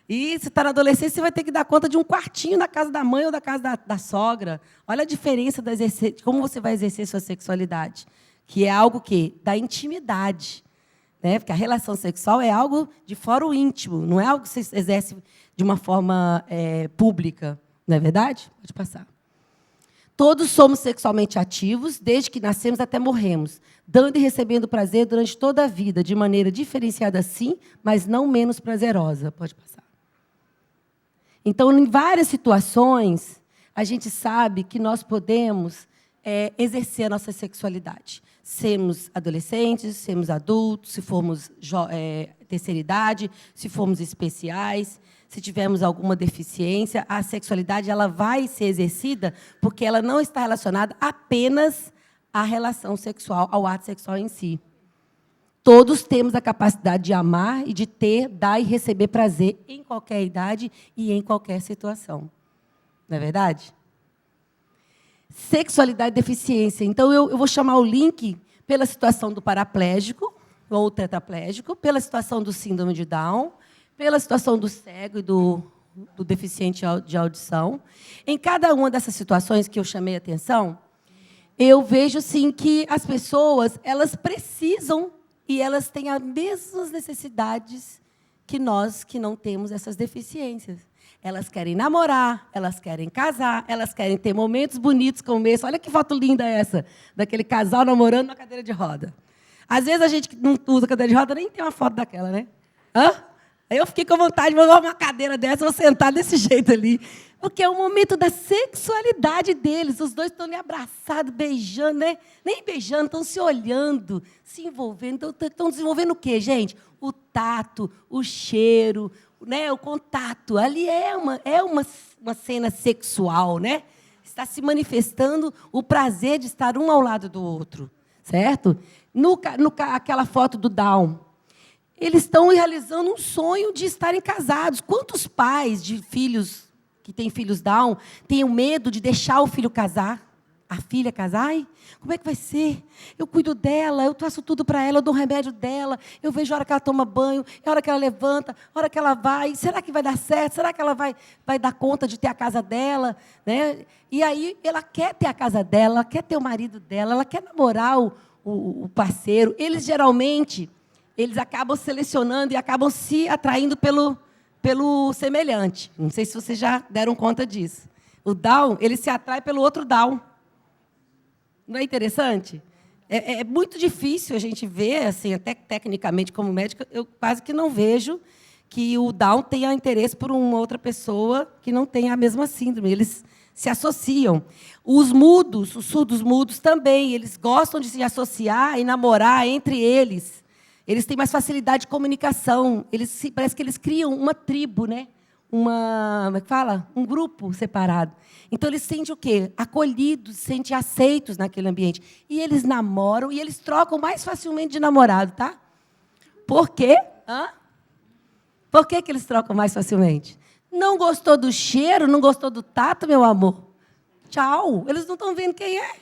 E se está na adolescência, você vai ter que dar conta de um quartinho na casa da mãe ou da casa da sogra. Olha a diferença de como você vai exercer sua sexualidade, que é algo da intimidade. Né? Porque a relação sexual é algo de fora o íntimo, não é algo que você exerce de uma forma pública. Não é verdade? Pode passar. Todos somos sexualmente ativos, desde que nascemos até morremos, dando e recebendo prazer durante toda a vida, de maneira diferenciada, sim, mas não menos prazerosa. Pode passar. Então, em várias situações, a gente sabe que nós podemos exercer a nossa sexualidade. Sermos adolescentes, sermos adultos, se formos terceira idade, se formos especiais, se tivermos alguma deficiência, a sexualidade ela vai ser exercida porque ela não está relacionada apenas à relação sexual, ao ato sexual em si. Todos temos a capacidade de amar e de ter, dar e receber prazer em qualquer idade e em qualquer situação. Não é verdade? Sexualidade e deficiência. Então, eu vou chamar o link pela situação do paraplégico ou tetraplégico, pela situação do síndrome de Down, pela situação do cego e do deficiente de audição. Em cada uma dessas situações que eu chamei a atenção, eu vejo sim, que as pessoas elas precisam e elas têm as mesmas necessidades que nós que não temos essas deficiências. Elas querem namorar, elas querem casar, elas querem ter momentos bonitos como esse. Olha que foto linda essa, daquele casal namorando na cadeira de roda. Às vezes a gente que não usa cadeira de roda nem tem uma foto daquela, né? Aí eu fiquei com vontade de mandar uma cadeira dessa, vou sentar desse jeito ali. Porque é o momento da sexualidade deles. Os dois estão ali abraçados, beijando, né? Nem beijando, estão se olhando, se envolvendo. Estão desenvolvendo o quê, gente? O tato, o cheiro, né? O contato. Ali é uma cena sexual, né? Está se manifestando o prazer de estar um ao lado do outro, certo? Aquela foto do Down, eles estão realizando um sonho de estarem casados. Quantos pais de filhos que têm filhos Down têm o medo de deixar o filho casar? A filha casar? Ai, como é que vai ser? Eu cuido dela, eu faço tudo para ela, eu dou o remédio dela, eu vejo a hora que ela toma banho, a hora que ela levanta, a hora que ela vai. Será que vai dar certo? Será que ela vai dar conta de ter a casa dela? Né? E aí ela quer ter a casa dela, ela quer ter o marido dela, ela quer namorar o parceiro. Eles, geralmente, acabam selecionando e acabam se atraindo pelo semelhante. Não sei se vocês já deram conta disso. O Down, ele se atrai pelo outro Down. Não é interessante? É muito difícil a gente ver, assim, até tecnicamente, como médica, eu quase que não vejo que o Down tenha interesse por uma outra pessoa que não tenha a mesma síndrome. Eles se associam. Os surdos mudos também, eles gostam de se associar e namorar entre eles. Eles têm mais facilidade de comunicação. Parece que eles criam uma tribo, né? Como é que fala? Um grupo separado. Então, eles se sentem o quê? Acolhidos, se sentem aceitos naquele ambiente. E eles namoram e eles trocam mais facilmente de namorado, tá? Por quê? Por que eles trocam mais facilmente? Não gostou do cheiro, não gostou do tato, meu amor? Tchau. Eles não estão vendo quem é.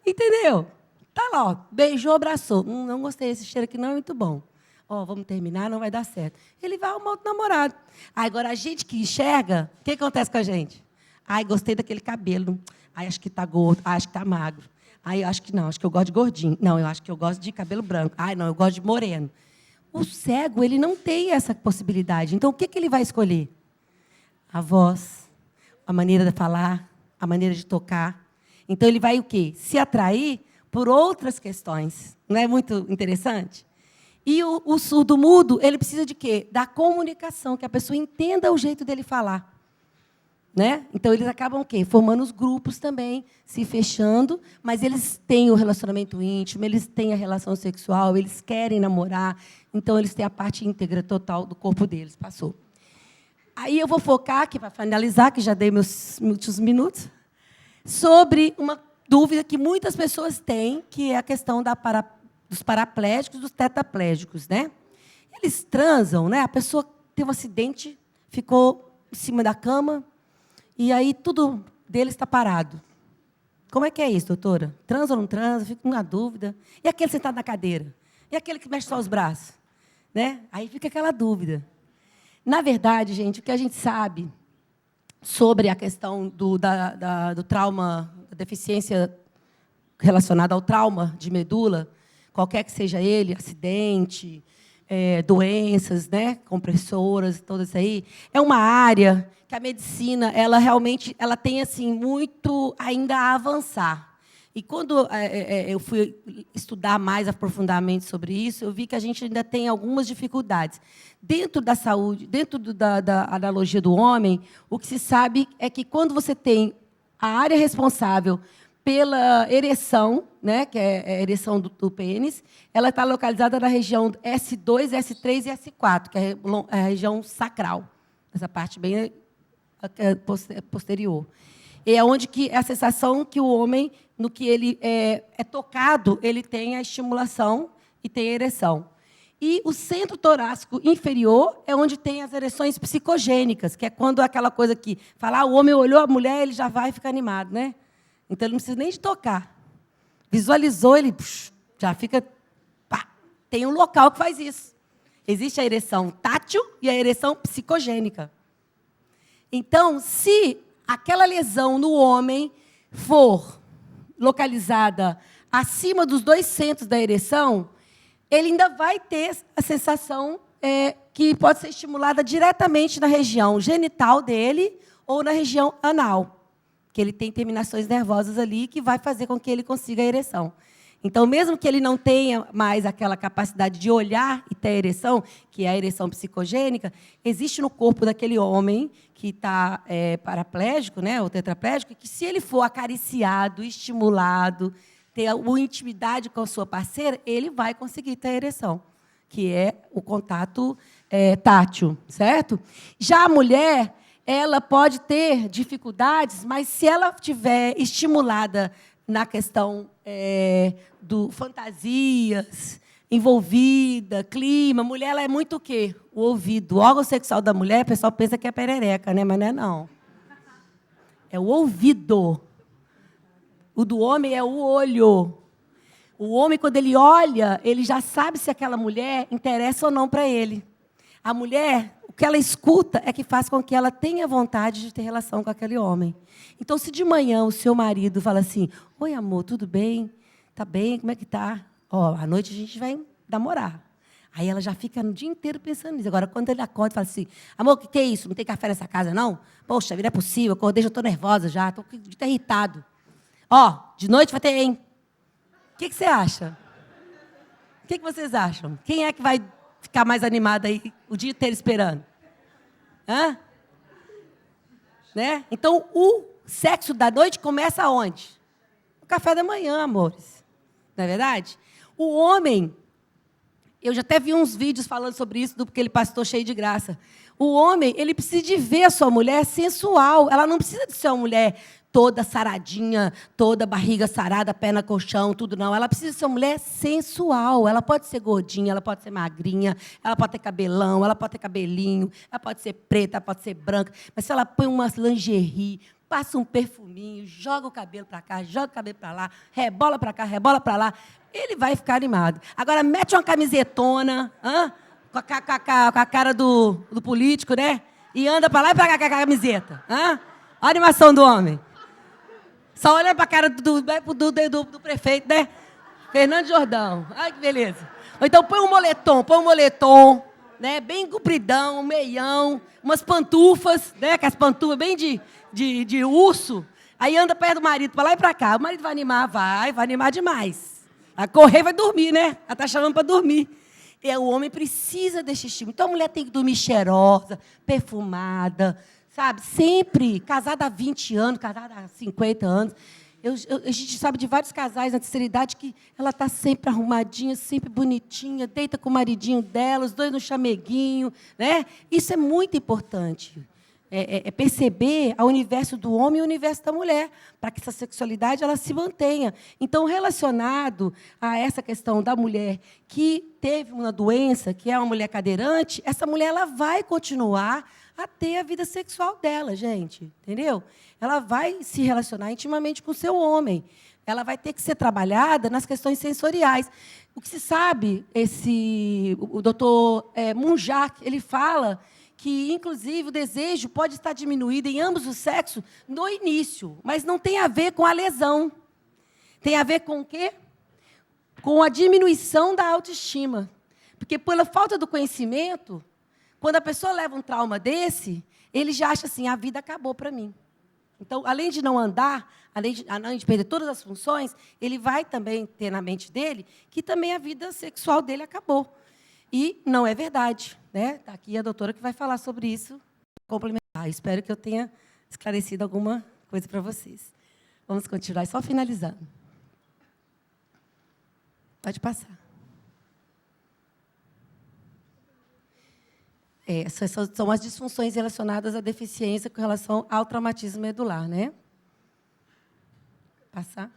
Entendeu? Tá lá, ó, beijou, abraçou. Não gostei, esse cheiro aqui não é muito bom. Vamos terminar, não vai dar certo. Ele vai arrumar outro namorado. Agora, a gente que enxerga, o que acontece com a gente? Gostei daquele cabelo. Acho que está gordo. Acho que está magro. Eu acho que não, acho que eu gosto de gordinho. Não, eu acho que eu gosto de cabelo branco. Não, eu gosto de moreno. O cego, ele não tem essa possibilidade. Então, o que ele vai escolher? A voz, a maneira de falar, a maneira de tocar. Então, ele vai o quê? Se atrair por outras questões. Não é muito interessante? E o surdo-mudo, ele precisa de quê? Da comunicação, que a pessoa entenda o jeito dele falar. Né? Então, eles acabam o quê? Formando os grupos também, se fechando, mas eles têm o relacionamento íntimo, eles têm a relação sexual, eles querem namorar, então, eles têm a parte íntegra total do corpo deles. Passou. Aí eu vou focar aqui, para finalizar, que já dei meus muitos minutos, sobre uma dúvida que muitas pessoas têm, que é a questão dos paraplégicos e dos tetraplégicos, né? Eles transam, né? A pessoa teve um acidente, ficou em cima da cama, e aí tudo dele está parado. Como é que é isso, doutora? Transa ou não transa? Fico na dúvida. E aquele sentado na cadeira? E aquele que mexe só os braços? Né? Aí fica aquela dúvida. Na verdade, gente, o que a gente sabe sobre a questão do trauma, da deficiência relacionada ao trauma de medula, qualquer que seja ele, acidente, doenças, né, compressoras, tudo isso aí, é uma área que a medicina, ela realmente, ela tem assim muito ainda a avançar. E quando eu fui estudar mais aprofundadamente sobre isso, eu vi que a gente ainda tem algumas dificuldades. Dentro da saúde, dentro da analogia do homem, o que se sabe é que quando você tem a área responsável pela ereção, né, que é a ereção do pênis, ela está localizada na região S2, S3 e S4, que é a região sacral, essa parte bem posterior. É onde que é a sensação que o homem, no que ele é tocado, ele tem a estimulação e tem a ereção. E o centro torácico inferior é onde tem as ereções psicogênicas, que é quando aquela coisa que fala, o homem olhou a mulher, ele já vai ficar animado, né? Então, ele não precisa nem de tocar. Visualizou, ele já fica... Pá. Tem um local que faz isso. Existe a ereção tátil e a ereção psicogênica. Então, se aquela lesão no homem for localizada acima dos 2 centros da ereção, ele ainda vai ter a sensação que pode ser estimulada diretamente na região genital dele ou na região anal, que ele tem terminações nervosas ali que vai fazer com que ele consiga a ereção. Então, mesmo que ele não tenha mais aquela capacidade de olhar e ter a ereção, que é a ereção psicogênica, existe no corpo daquele homem que está paraplégico, né, ou tetraplégico, que se ele for acariciado, estimulado, ter uma intimidade com a sua parceira, ele vai conseguir ter a ereção, que é o contato tátil, certo? Já a mulher, ela pode ter dificuldades, mas se ela estiver estimulada na questão do fantasias, envolvida, clima, mulher ela é muito o quê? O ouvido. O órgão sexual da mulher, o pessoal pensa que é perereca, né? Mas não é, não. É o ouvido. O do homem é o olho. O homem, quando ele olha, ele já sabe se aquela mulher interessa ou não para ele. A mulher, o que ela escuta é que faz com que ela tenha vontade de ter relação com aquele homem. Então, se de manhã o seu marido fala assim, oi, amor, tudo bem? Tá bem? Como é que tá? À noite a gente vai namorar. Aí ela já fica o dia inteiro pensando nisso. Agora, quando ele acorda e fala assim, amor, o que é isso? Não tem café nessa casa, não? Poxa, não é possível, acordei, já estou nervosa já, estou irritado. De noite vai ter, hein? O que você acha? O que vocês acham? Quem é que vai ficar mais animado aí o dia inteiro esperando? Hã? Né? Então, o sexo da noite começa aonde? No café da manhã, amores. Não é verdade? O homem, eu já até vi uns vídeos falando sobre isso, do aquele pastor cheio de graça. O homem, ele precisa de ver a sua mulher sensual. Ela não precisa de ser uma mulher toda saradinha, toda barriga sarada, perna colchão, tudo não. Ela precisa ser uma mulher sensual. Ela pode ser gordinha, ela pode ser magrinha, ela pode ter cabelão, ela pode ter cabelinho, ela pode ser preta, ela pode ser branca. Mas se ela põe umas lingerie, passa um perfuminho, joga o cabelo para cá, joga o cabelo para lá, rebola para cá, rebola para lá, ele vai ficar animado. Agora, mete uma camisetona, com a cara do político, né? E anda para lá e para cá com a camiseta. Olha a animação do homem. Só olha para a cara do prefeito, né? Fernando Jordão. Ai, que beleza. Ou então põe um moletom, né? Bem compridão, um meião, umas pantufas, né? Com as pantufas bem de urso. Aí anda perto do marido, para lá e para cá. O marido vai animar? Vai animar demais. Vai correr, vai dormir, né? Ela está chamando para dormir. E o homem precisa desse estímulo. Então, a mulher tem que dormir cheirosa, perfumada, sabe? Sempre, casada há 20 anos, casada há 50 anos. A gente sabe de vários casais na terceira idade que ela está sempre arrumadinha, sempre bonitinha, deita com o maridinho dela, os dois no chameguinho, né? Isso é muito importante. É perceber o universo do homem e o universo da mulher, para que essa sexualidade ela se mantenha. Então, relacionado a essa questão da mulher que teve uma doença, que é uma mulher cadeirante, essa mulher ela vai continuar a ter a vida sexual dela, gente, entendeu? Ela vai se relacionar intimamente com o seu homem. Ela vai ter que ser trabalhada nas questões sensoriais. O que se sabe, o doutor Munjak, ele fala que, inclusive, o desejo pode estar diminuído em ambos os sexos no início, mas não tem a ver com a lesão. Tem a ver com o quê? Com a diminuição da autoestima. Porque, pela falta do conhecimento, quando a pessoa leva um trauma desse, ele já acha assim, a vida acabou para mim. Então, além de não andar, além de perder todas as funções, ele vai também ter na mente dele que também a vida sexual dele acabou. E não é verdade. Está aqui a doutora que vai falar sobre isso, complementar. Espero que eu tenha esclarecido alguma coisa para vocês. Vamos continuar, só finalizando. Pode passar. Essas são as disfunções relacionadas à deficiência com relação ao traumatismo medular, né? Passar.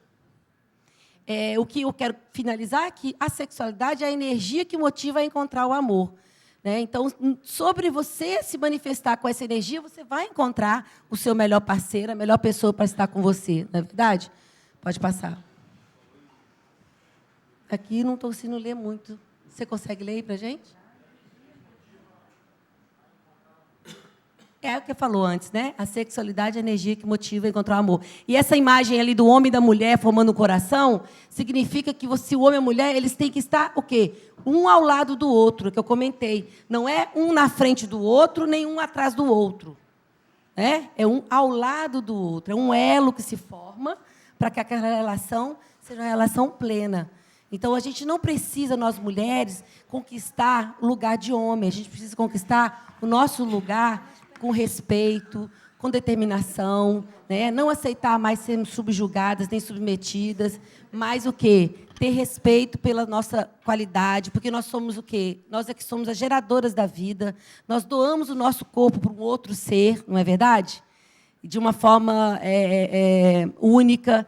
O que eu quero finalizar é que a sexualidade é a energia que motiva a encontrar o amor. Né? Então, sobre você se manifestar com essa energia, você vai encontrar o seu melhor parceiro, a melhor pessoa para estar com você, não é verdade? Pode passar. Aqui não estou conseguindo ler muito. Você consegue ler aí para a gente? É o que falou antes, né? A sexualidade é a energia que motiva a encontrar o amor. E essa imagem ali do homem e da mulher formando um coração significa que o homem e a mulher eles têm que estar o quê? Um ao lado do outro, que eu comentei. Não é um na frente do outro, nem um atrás do outro. É um ao lado do outro. É um elo que se forma para que aquela relação seja uma relação plena. Então, a gente não precisa, nós mulheres, conquistar o lugar de homem. A gente precisa conquistar o nosso lugar com respeito, com determinação, né? Não aceitar mais sermos subjugadas, nem submetidas, mas o quê? Ter respeito pela nossa qualidade, porque nós somos o quê? Nós é que somos as geradoras da vida, nós doamos o nosso corpo para um outro ser, não é verdade? De uma forma única.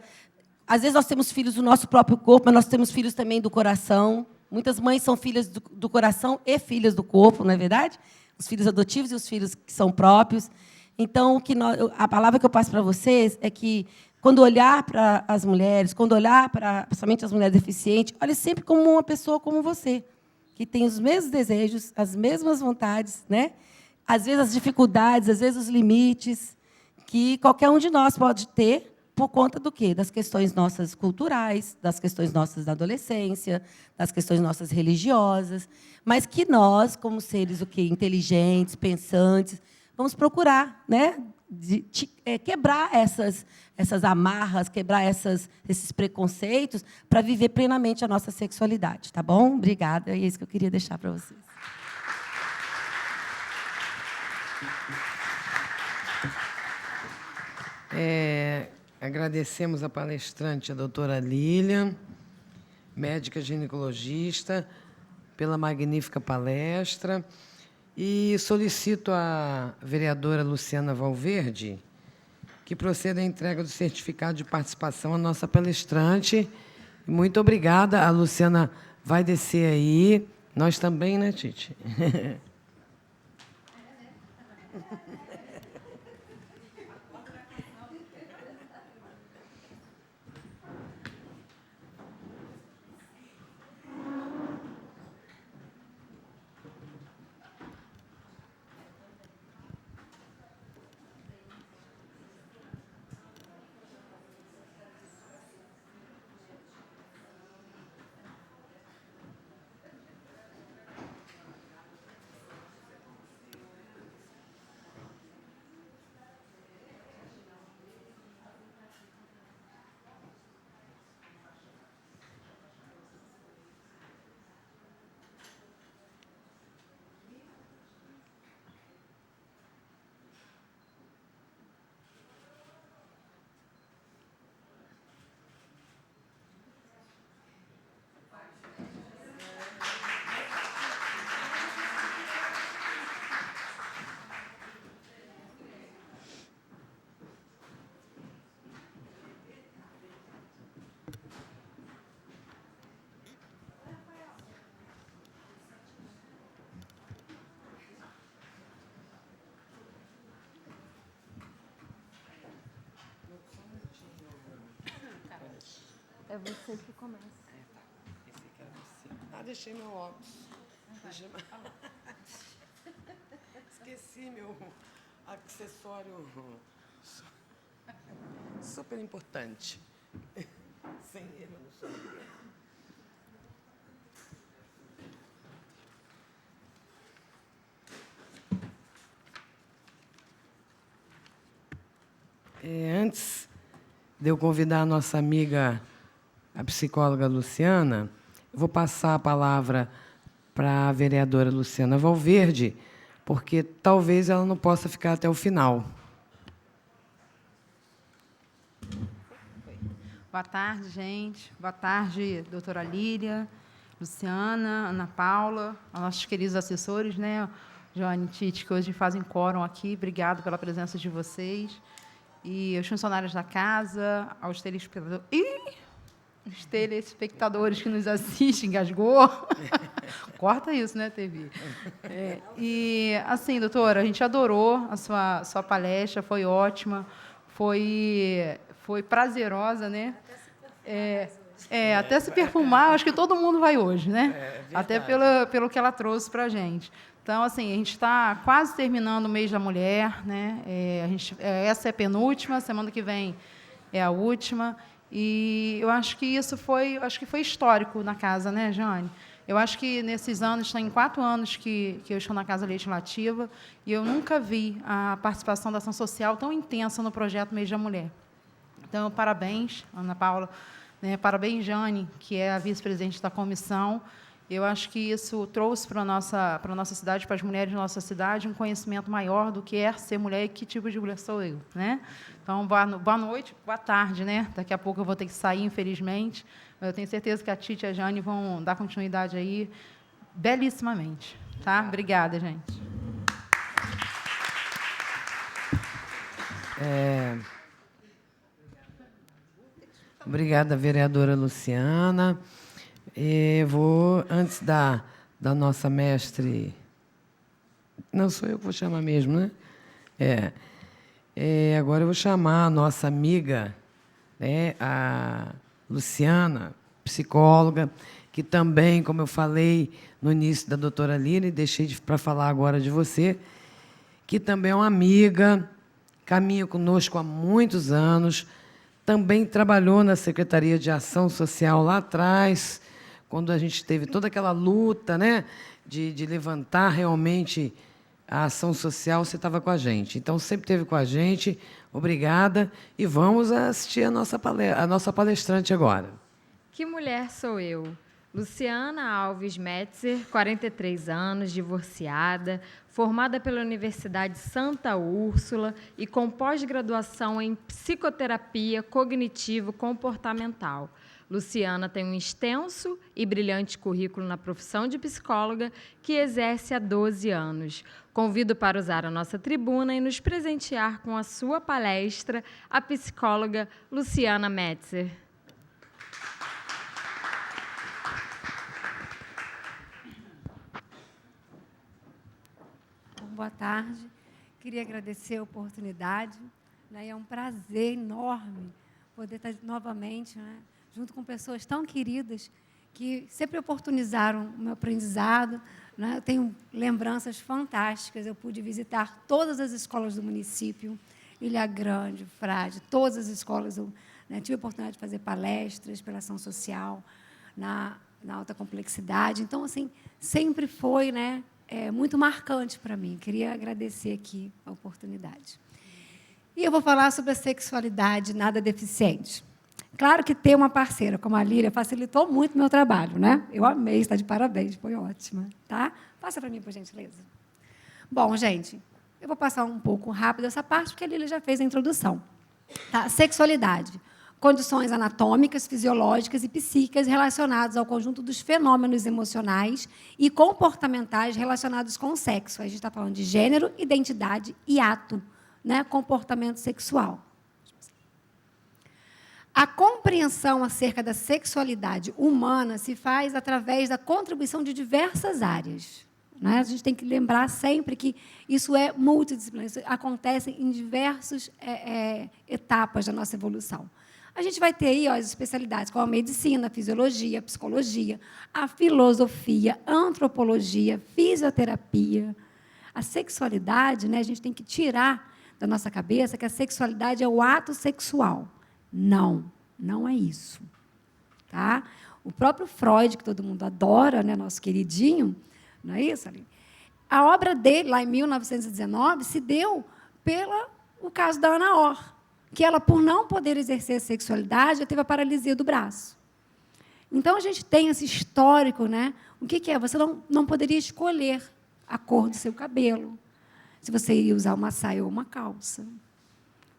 Às vezes nós temos filhos do nosso próprio corpo, mas nós temos filhos também do coração. Muitas mães são filhas do coração e filhas do corpo, não é verdade? Os filhos adotivos e os filhos que são próprios. Então, a palavra que eu passo para vocês é que, quando olhar para as mulheres, quando olhar para, principalmente as mulheres deficientes, olhe sempre como uma pessoa como você, que tem os mesmos desejos, as mesmas vontades, né? Às vezes as dificuldades, às vezes os limites, que qualquer um de nós pode ter, por conta do quê? Das questões nossas culturais, das questões nossas da adolescência, das questões nossas religiosas, mas que nós, como seres inteligentes, pensantes, vamos procurar, né, quebrar essas amarras, quebrar esses preconceitos para viver plenamente a nossa sexualidade, tá bom? Obrigada, é isso que eu queria deixar para vocês. Agradecemos a palestrante, a doutora Lília, médica ginecologista, pela magnífica palestra. E solicito à vereadora Luciana Valverde que proceda à entrega do certificado de participação à nossa palestrante. Muito obrigada. A Luciana vai descer aí. Nós também, né, Tite? É você que começa. Esse aqui era você. Deixei meu óculos. Esqueci meu acessório super importante. Sem ele eu não sou ninguém. Antes de eu convidar a nossa amiga, a psicóloga Luciana, eu vou passar a palavra para a vereadora Luciana Valverde, porque talvez ela não possa ficar até o final. Boa tarde, gente. Boa tarde, doutora Lília, Luciana, Ana Paula, aos nossos queridos assessores, né? Joane e Tite, que hoje fazem quórum aqui. Obrigado pela presença de vocês. E aos funcionários da casa, aos telespectadores. Os telespectadores que nos assistem, engasgou. Corta isso, né, TV? E, assim, doutora, a gente adorou a sua palestra, foi ótima, foi prazerosa, né? Até se perfumar, acho que todo mundo vai hoje, né? Até pelo que ela trouxe para a gente. Então, assim, a gente está quase terminando o mês da mulher, né? Essa é a penúltima, semana que vem é a última. E eu acho que isso foi histórico na casa, né, Jane? Eu acho que nesses anos, tem 4 anos que eu estou na Casa Legislativa, e eu nunca vi a participação da ação social tão intensa no projeto Mês da Mulher. Então, parabéns, Ana Paula, né? Parabéns, Jane, que é a vice-presidente da comissão. Eu acho que isso trouxe para a nossa cidade, para as mulheres da nossa cidade, um conhecimento maior do que é ser mulher e que tipo de mulher sou eu, né? Então, boa noite, boa tarde, né? Daqui a pouco eu vou ter que sair, infelizmente. Eu tenho certeza que a Tite e a Jane vão dar continuidade aí belíssimamente, tá? Obrigada, gente. Obrigada, vereadora Luciana. Vou, antes da nossa mestre... Não, sou eu que vou chamar mesmo, né? Agora eu vou chamar a nossa amiga, né, a Luciana, psicóloga, que também, como eu falei no início da doutora Lília, e deixei para falar agora de você, que também é uma amiga, caminha conosco há muitos anos, também trabalhou na Secretaria de Ação Social lá atrás, quando a gente teve toda aquela luta, né, de levantar realmente a ação social, você estava com a gente. Então, sempre esteve com a gente. Obrigada. E vamos assistir a nossa palestrante agora. Que mulher sou eu? Luciana Alves Metzer, 43 anos, divorciada, formada pela Universidade Santa Úrsula e com pós-graduação em psicoterapia cognitivo-comportamental. Luciana tem um extenso e brilhante currículo na profissão de psicóloga que exerce há 12 anos. Convido para usar a nossa tribuna e nos presentear com a sua palestra a psicóloga Luciana Metzer. Boa tarde. Queria agradecer a oportunidade, né? É um prazer enorme poder estar novamente, né, junto com pessoas tão queridas que sempre oportunizaram o meu aprendizado, né? Eu tenho lembranças fantásticas. Eu pude visitar todas as escolas do município, Ilha Grande, Frade, todas as escolas. Eu, né, tive a oportunidade de fazer palestras pela ação social na alta complexidade. Então, assim, sempre foi, né, muito marcante para mim. Queria agradecer aqui a oportunidade. E eu vou falar sobre a sexualidade nada deficiente. Claro que ter uma parceira como a Lília facilitou muito o meu trabalho, né? Eu amei, está de parabéns, foi ótima. Tá? Passa para mim, por gentileza. Bom, gente, eu vou passar um pouco rápido essa parte, porque a Lília já fez a introdução. Tá? Sexualidade. Condições anatômicas, fisiológicas e psíquicas relacionadas ao conjunto dos fenômenos emocionais e comportamentais relacionados com o sexo. A gente está falando de gênero, identidade e ato, né? Comportamento sexual. A compreensão acerca da sexualidade humana se faz através da contribuição de diversas áreas, né? A gente tem que lembrar sempre que isso é multidisciplinar, isso acontece em diversas etapas da nossa evolução. A gente vai ter aí, ó, as especialidades como a medicina, a fisiologia, a psicologia, a filosofia, a antropologia, fisioterapia, A sexualidade, né, a gente tem que tirar da nossa cabeça que a sexualidade é o ato sexual. Não, não é isso. Tá? O próprio Freud, que todo mundo adora, né, nosso queridinho, não é isso, Aline? A obra dele, lá em 1919, se deu pelo caso da Ana Orr, que ela, por não poder exercer a sexualidade, já teve a paralisia do braço. Então, a gente tem esse histórico, né? O que é? Você não poderia escolher a cor do seu cabelo, se você iria usar uma saia ou uma calça.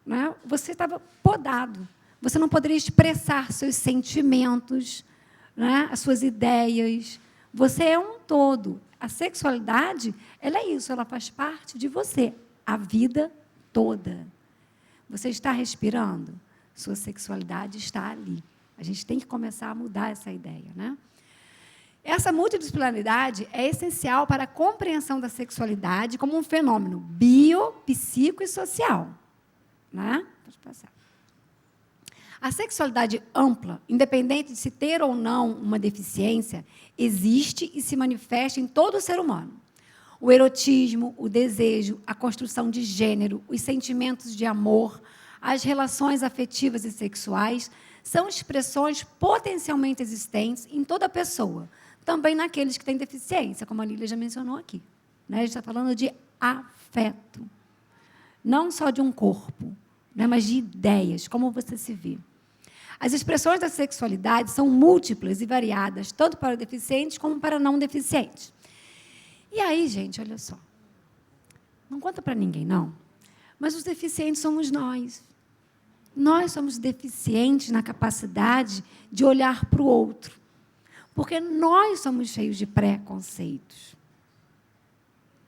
Né? Você estava podado. Você não poderia expressar seus sentimentos, né? As suas ideias. Você é um todo. A sexualidade, ela é isso, ela faz parte de você, a vida toda. Você está respirando? Sua sexualidade está ali. A gente tem que começar a mudar essa ideia, né? Essa multidisciplinaridade é essencial para a compreensão da sexualidade como um fenômeno bio, psíquico e social. Né? Pode passar. A sexualidade ampla, independente de se ter ou não uma deficiência, existe e se manifesta em todo o ser humano. O erotismo, o desejo, a construção de gênero, os sentimentos de amor, as relações afetivas e sexuais são expressões potencialmente existentes em toda pessoa, também naqueles que têm deficiência, como a Lília já mencionou aqui. Né? A gente está falando de afeto, não só de um corpo, né, mas de ideias, como você se vê. As expressões da sexualidade são múltiplas e variadas, tanto para deficientes como para não deficientes. E aí, gente, olha só, não conta para ninguém, não, mas os deficientes somos nós. Nós somos deficientes na capacidade de olhar para o outro, porque nós somos cheios de preconceitos.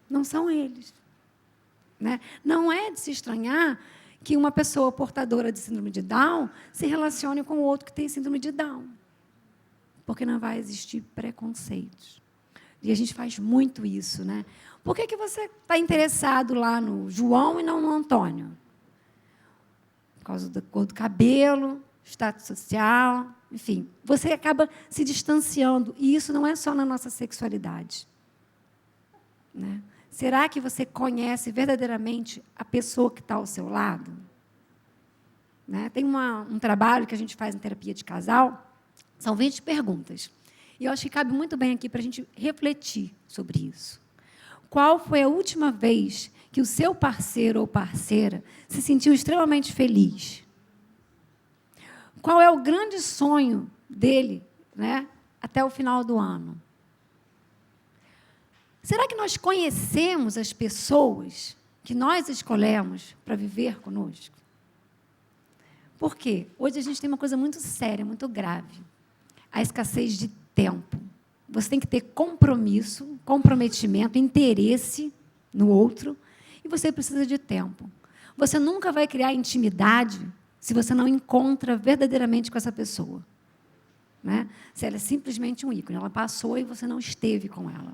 Não são eles. Né? Não é de se estranhar que uma pessoa portadora de síndrome de Down se relacione com o outro que tem síndrome de Down, porque não vai existir preconceitos. E a gente faz muito isso. Né? Por que você está interessado lá no João e não no Antônio? Por causa da cor do cabelo, status social, enfim. Você acaba se distanciando, e isso não é só na nossa sexualidade. Né? Será que você conhece verdadeiramente a pessoa que está ao seu lado? Né? Tem um trabalho que a gente faz em terapia de casal, são 20 perguntas. E eu acho que cabe muito bem aqui para a gente refletir sobre isso. Qual foi a última vez que o seu parceiro ou parceira se sentiu extremamente feliz? Qual é o grande sonho dele, né, até o final do ano? Será que nós conhecemos as pessoas que nós escolhemos para viver conosco? Por quê? Hoje a gente tem uma coisa muito séria, muito grave. A escassez de tempo. Você tem que ter compromisso, comprometimento, interesse no outro, e você precisa de tempo. Você nunca vai criar intimidade se você não encontra verdadeiramente com essa pessoa. Né? Se ela é simplesmente um ícone, ela passou e você não esteve com ela.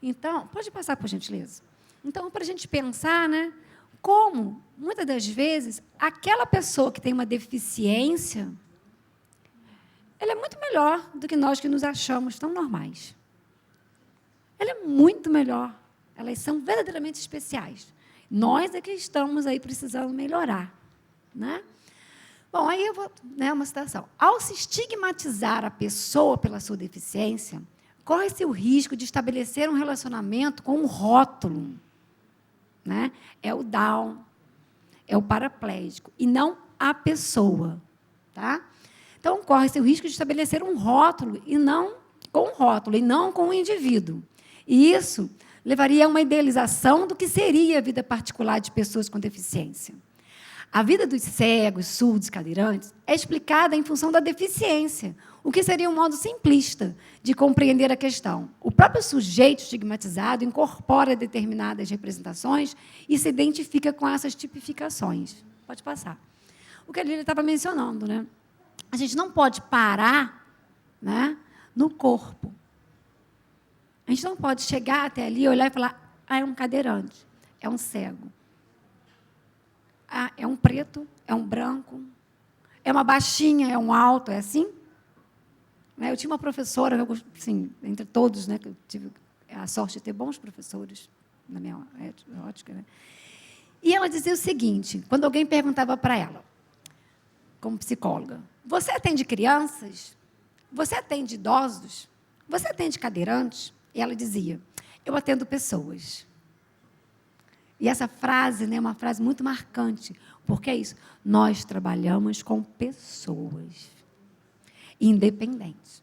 Então, pode passar, por gentileza. Então, para a gente pensar, né, como, muitas das vezes, aquela pessoa que tem uma deficiência, ela é muito melhor do que nós que nos achamos tão normais. Ela é muito melhor. Elas são verdadeiramente especiais. Nós é que estamos aí precisando melhorar. Né? Bom, aí eu vou... Né, uma citação. Ao se estigmatizar a pessoa pela sua deficiência, corre-se o risco de estabelecer um relacionamento com um rótulo. Né? É o Down, é o paraplégico, e não a pessoa. Tá? Então, corre-se o risco de estabelecer um rótulo, e não com um rótulo, e não com um indivíduo. E isso levaria a uma idealização do que seria a vida particular de pessoas com deficiência. A vida dos cegos, surdos, cadeirantes é explicada em função da deficiência, o que seria um modo simplista de compreender a questão. O próprio sujeito estigmatizado incorpora determinadas representações e se identifica com essas tipificações. Pode passar. O que ele estava mencionando, né? A gente não pode parar, né, no corpo. A gente não pode chegar até ali, olhar e falar, é um cadeirante, é um cego. É um preto, é um branco, é uma baixinha, é um alto, é assim? Eu tinha uma professora, assim, entre todos, né, que eu tive a sorte de ter bons professores, na minha ótica, né? E ela dizia o seguinte, quando alguém perguntava para ela, como psicóloga, você atende crianças? Você atende idosos? Você atende cadeirantes? E ela dizia, eu atendo pessoas. E essa frase, né, é uma frase muito marcante, porque é isso, nós trabalhamos com pessoas independentes.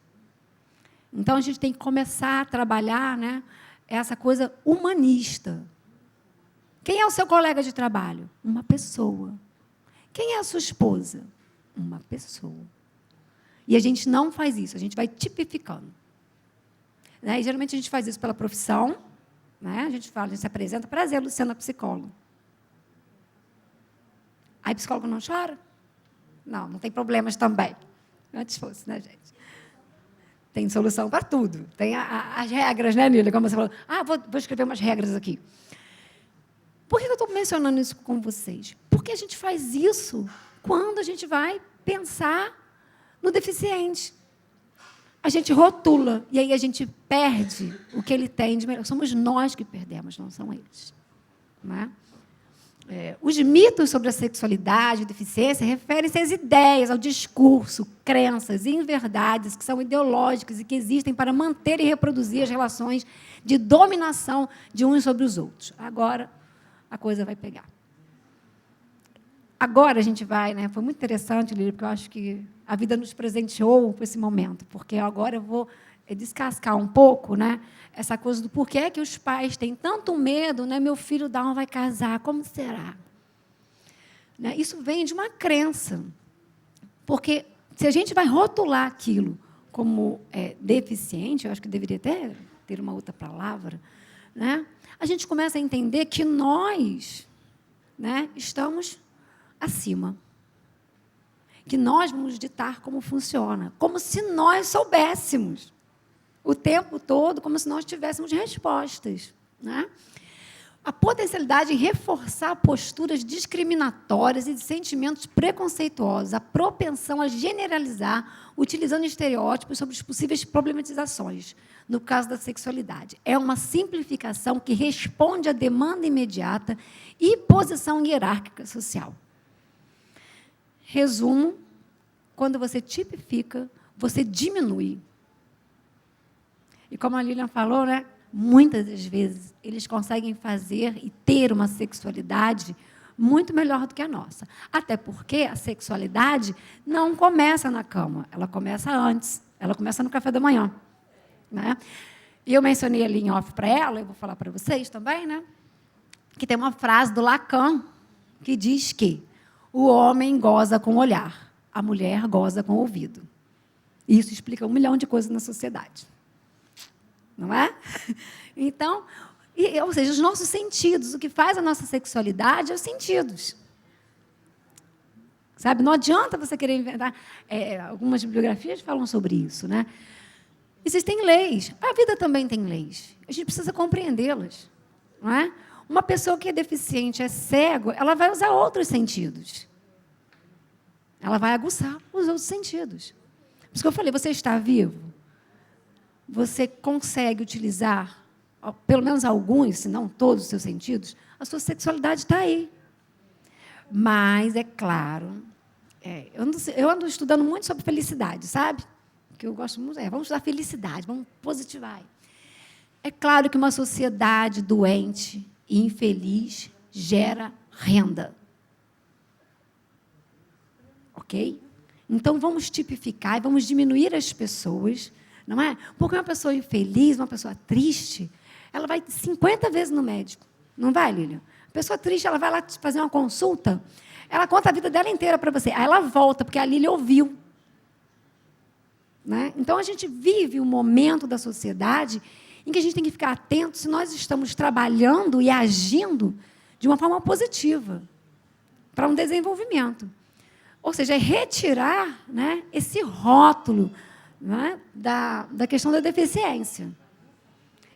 Então, a gente tem que começar a trabalhar, né, essa coisa humanista. Quem é o seu colega de trabalho? Uma pessoa. Quem é a sua esposa? Uma pessoa. E a gente não faz isso, a gente vai tipificando. Né? E, geralmente, a gente faz isso pela profissão, né? A gente se apresenta, prazer, Luciana, psicóloga. Aí, psicólogo não chora? Não tem problemas também. Antes fosse, né, gente? Tem solução para tudo. Tem as regras, né, Lília? Como você falou. Vou escrever umas regras aqui. Por que eu estou mencionando isso com vocês? Porque a gente faz isso quando a gente vai pensar no deficiente. A gente rotula, e aí a gente perde o que ele tem de melhor. Somos nós que perdemos, não são eles. Não é? Os mitos sobre a sexualidade e deficiência referem-se às ideias, ao discurso, crenças e inverdades que são ideológicas e que existem para manter e reproduzir as relações de dominação de uns sobre os outros. Agora, a coisa vai pegar. Agora a gente vai, né? Foi muito interessante, Lília, porque eu acho que a vida nos presenteou com esse momento, porque agora eu vou descascar um pouco, né, essa coisa do porquê que os pais têm tanto medo, né, meu filho Down vai casar, como será? Né, isso vem de uma crença, porque se a gente vai rotular aquilo como deficiente, eu acho que deveria ter uma outra palavra, né, a gente começa a entender que nós, né, estamos acima, que nós vamos ditar como funciona, como se nós soubéssemos o tempo todo, como se nós tivéssemos respostas. Né? A potencialidade em reforçar posturas discriminatórias e de sentimentos preconceituosos, a propensão a generalizar, utilizando estereótipos sobre as possíveis problematizações, no caso da sexualidade. É uma simplificação que responde à demanda imediata e posição hierárquica social. Resumo, quando você tipifica, você diminui. E como a Lilian falou, né, muitas das vezes eles conseguem fazer e ter uma sexualidade muito melhor do que a nossa. Até porque a sexualidade não começa na cama, ela começa antes, ela começa no café da manhã. Né? E eu mencionei ali em off para ela, eu vou falar para vocês também, né, que tem uma frase do Lacan que diz que o homem goza com o olhar, a mulher goza com o ouvido. Isso explica 1 milhão de coisas na sociedade. Não é? Então, ou seja, os nossos sentidos, o que faz a nossa sexualidade é os sentidos. Sabe? Não adianta você querer inventar. Algumas bibliografias falam sobre isso. Né? Existem leis. A vida também tem leis. A gente precisa compreendê-las. Não é? Uma pessoa que é deficiente, é cego, ela vai usar outros sentidos. Ela vai aguçar os outros sentidos. Por isso que eu falei, você está vivo? Você consegue utilizar, pelo menos alguns, se não todos os seus sentidos, a sua sexualidade está aí. Mas, é claro, eu ando estudando muito sobre felicidade, sabe? Que eu gosto muito, vamos estudar felicidade, vamos positivar. É claro que uma sociedade doente e infeliz gera renda. Ok? Então, vamos tipificar e vamos diminuir as pessoas, não é? Porque uma pessoa infeliz, uma pessoa triste, ela vai 50 vezes no médico. Não vai, Lília? A pessoa triste, ela vai lá fazer uma consulta, ela conta a vida dela inteira para você. Aí ela volta, porque a Lília ouviu. Né? Então, a gente vive um momento da sociedade em que a gente tem que ficar atento se nós estamos trabalhando e agindo de uma forma positiva para um desenvolvimento. Ou seja, é retirar, né, esse rótulo, né, da questão da deficiência.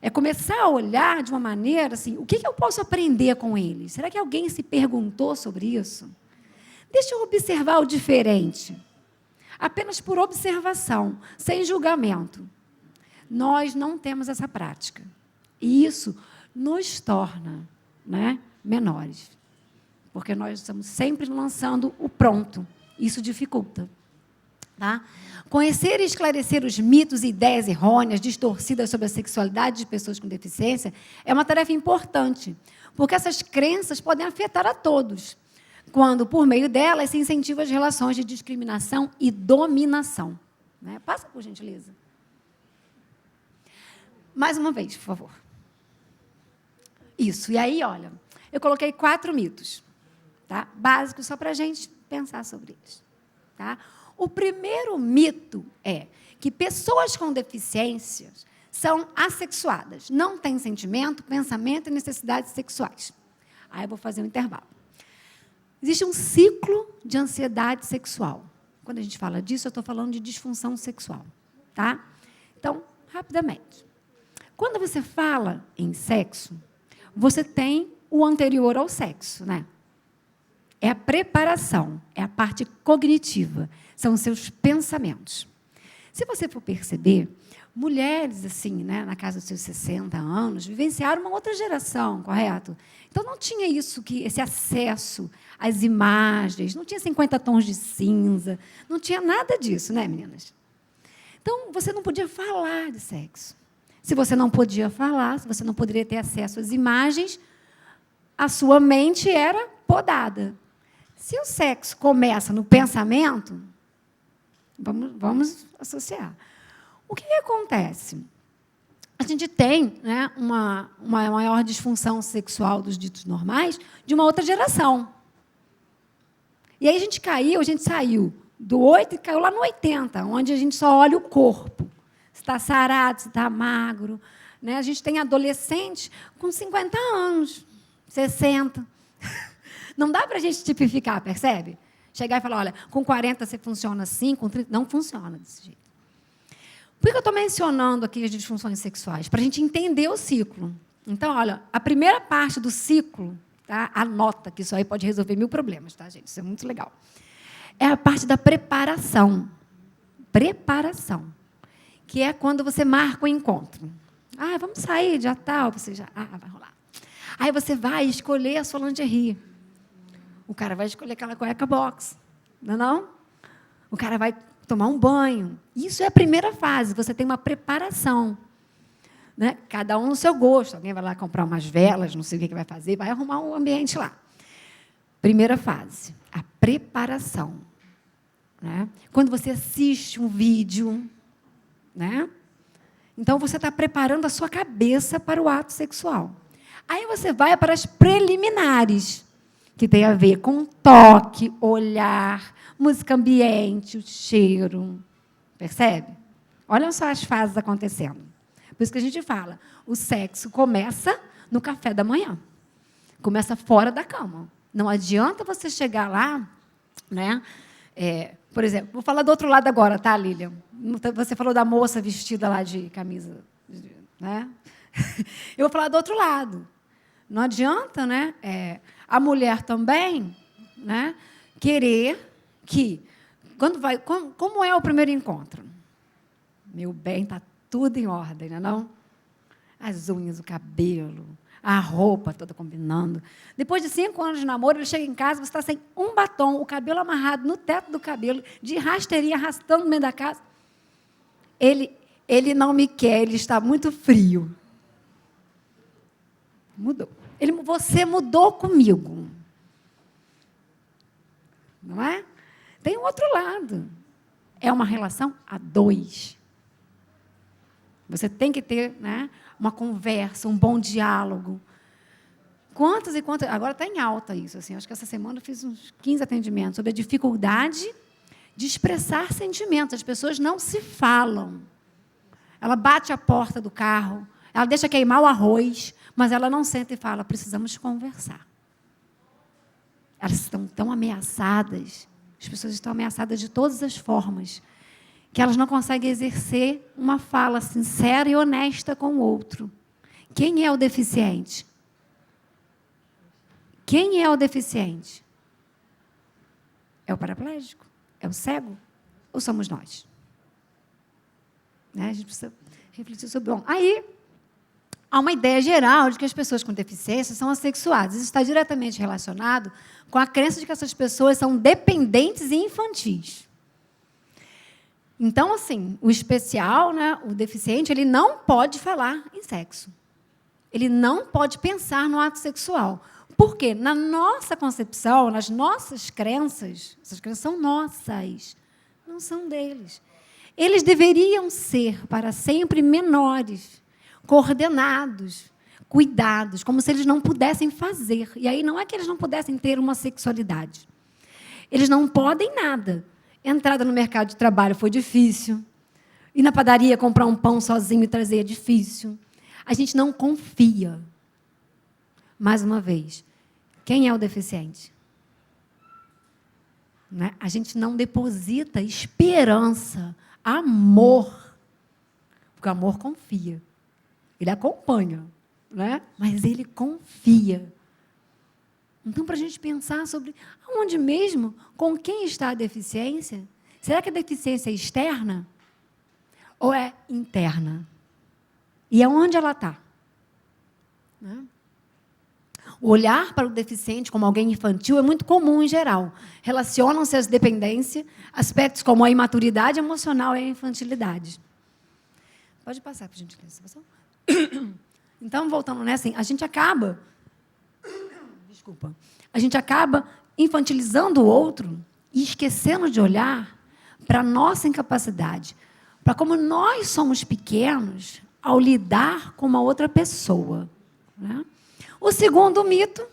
É começar a olhar de uma maneira assim, o que eu posso aprender com eles? Será que alguém se perguntou sobre isso? Deixa eu observar o diferente. Apenas por observação, sem julgamento. Nós não temos essa prática. E isso nos torna, né, menores. Porque nós estamos sempre lançando o pronto. Isso dificulta. Tá? Conhecer e esclarecer os mitos e ideias errôneas, distorcidas sobre a sexualidade de pessoas com deficiência é uma tarefa importante, porque essas crenças podem afetar a todos, quando, por meio delas, se incentivam as relações de discriminação e dominação. Né? Passa, por gentileza. Mais uma vez, por favor. Isso. E aí, olha, eu coloquei 4 mitos, tá? Básicos, só para a gente pensar sobre eles. Tá? O primeiro mito é que pessoas com deficiências são assexuadas, não têm sentimento, pensamento e necessidades sexuais. Aí eu vou fazer um intervalo. Existe um ciclo de ansiedade sexual. Quando a gente fala disso, eu estou falando de disfunção sexual. Tá? Então, rapidamente. Quando você fala em sexo, você tem o anterior ao sexo, né? É a preparação, é a parte cognitiva, são os seus pensamentos. Se você for perceber, mulheres, assim, né, na casa dos seus 60 anos, vivenciaram uma outra geração, correto? Então, não tinha isso, esse acesso às imagens, não tinha 50 tons de cinza, não tinha nada disso, né, meninas? Então, você não podia falar de sexo. Se você não podia falar, se você não poderia ter acesso às imagens, a sua mente era podada. Se o sexo começa no pensamento, vamos associar. O que acontece? A gente tem, né, uma maior disfunção sexual dos ditos normais de uma outra geração. E aí a gente saiu do 8 e caiu lá no 80, onde a gente só olha o corpo. Se está sarado, se está magro. Né? A gente tem adolescente com 50 anos, 60. Não dá para a gente tipificar, percebe? Chegar e falar, olha, com 40 você funciona assim, com 30... Não funciona desse jeito. Por que eu estou mencionando aqui as disfunções sexuais? Para a gente entender o ciclo. Então, olha, a primeira parte do ciclo, tá? Anota que isso aí pode resolver 1000 problemas, tá, gente? Isso é muito legal. É a parte da preparação. Preparação. Que é quando você marca o encontro. Ah, vamos sair, dia tal, você já... Ah, vai rolar. Aí você vai escolher a sua lingerie. O cara vai escolher aquela cueca box. Não é não? O cara vai tomar um banho. Isso é a primeira fase. Você tem uma preparação. Né? Cada um no seu gosto. Alguém vai lá comprar umas velas, não sei o que vai fazer, vai arrumar um ambiente lá. Primeira fase, a preparação. Né? Quando você assiste um vídeo, né? Então, você está preparando a sua cabeça para o ato sexual. Aí você vai para as preliminares, que tem a ver com toque, olhar, música ambiente, o cheiro. Percebe? Olha só as fases acontecendo. Por isso que a gente fala, o sexo começa no café da manhã. Começa fora da cama. Não adianta você chegar lá, né? Por exemplo, vou falar do outro lado agora, tá, Lilian? Você falou da moça vestida lá de camisa, né? Eu vou falar do outro lado. Não adianta, né? A mulher também, né? Querer que como é o primeiro encontro? Meu bem, está tudo em ordem, não é não? As unhas, o cabelo, a roupa toda combinando. Depois de 5 anos de namoro, ele chega em casa, você está sem um batom, o cabelo amarrado no teto do cabelo, de rasteirinha, arrastando no meio da casa. Ele não me quer, ele está muito frio. Mudou. Você mudou comigo. Não é? Tem um outro lado. É uma relação a 2. Você tem que ter, né, uma conversa, um bom diálogo. Quantas e quantas... Agora está em alta isso. Assim, acho que essa semana eu fiz uns 15 atendimentos sobre a dificuldade de expressar sentimentos. As pessoas não se falam. Ela bate a porta do carro, ela deixa queimar o arroz, mas ela não senta e fala, precisamos conversar. Elas estão tão ameaçadas, as pessoas estão ameaçadas de todas as formas, que elas não conseguem exercer uma fala sincera e honesta com o outro. Quem é o deficiente? Quem é o deficiente? É o paraplégico? É o cego? Ou somos nós? Né? A gente precisa refletir sobre... Bom, aí, há uma ideia geral de que as pessoas com deficiência são assexuadas. Isso está diretamente relacionado com a crença de que essas pessoas são dependentes e infantis. Então, assim, o especial, né, o deficiente, ele não pode falar em sexo. Ele não pode pensar no ato sexual. Por quê? Na nossa concepção, nas nossas crenças, essas crenças são nossas, não são deles. Eles deveriam ser, para sempre, menores, coordenados, cuidados, como se eles não pudessem fazer. E aí não é que eles não pudessem ter uma sexualidade. Eles não podem nada. Entrada no mercado de trabalho foi difícil. Ir na padaria comprar um pão sozinho e trazer é difícil. A gente não confia. Mais uma vez, quem é o deficiente? Né? A gente não deposita esperança, amor. Porque o amor confia. Ele acompanha, né? Mas ele confia. Então, para a gente pensar sobre aonde mesmo, com quem está a deficiência, será que a deficiência é externa ou é interna? E aonde ela está? Né? O olhar para o deficiente como alguém infantil é muito comum em geral. Relacionam-se às dependências, aspectos como a imaturidade emocional e a infantilidade. Pode passar, por gentileza. Então, voltando nessa, a gente acaba infantilizando o outro e esquecendo de olhar para a nossa incapacidade, para como nós somos pequenos ao lidar com uma outra pessoa. Né? O segundo mito,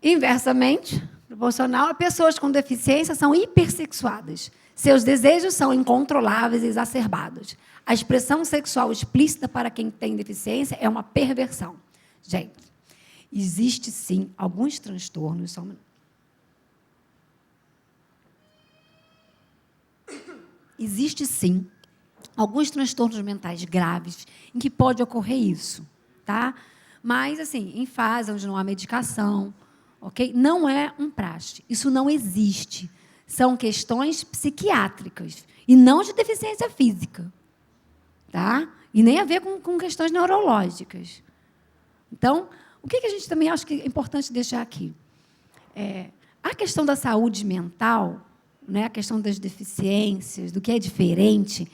inversamente proporcional, pessoas com deficiência são hipersexuadas. Seus desejos são incontroláveis e exacerbados. A expressão sexual explícita para quem tem deficiência é uma perversão. Gente, existe, sim, alguns transtornos. Existe, sim, alguns transtornos mentais graves em que pode ocorrer isso, tá? Mas, assim, em fase onde não há medicação, ok? Não é um praxe. Isso não existe. São questões psiquiátricas e não de deficiência física, tá? E nem a ver com questões neurológicas. Então, o que a gente também acha que é importante deixar aqui? A questão da saúde mental, né, a questão das deficiências, do que é diferente,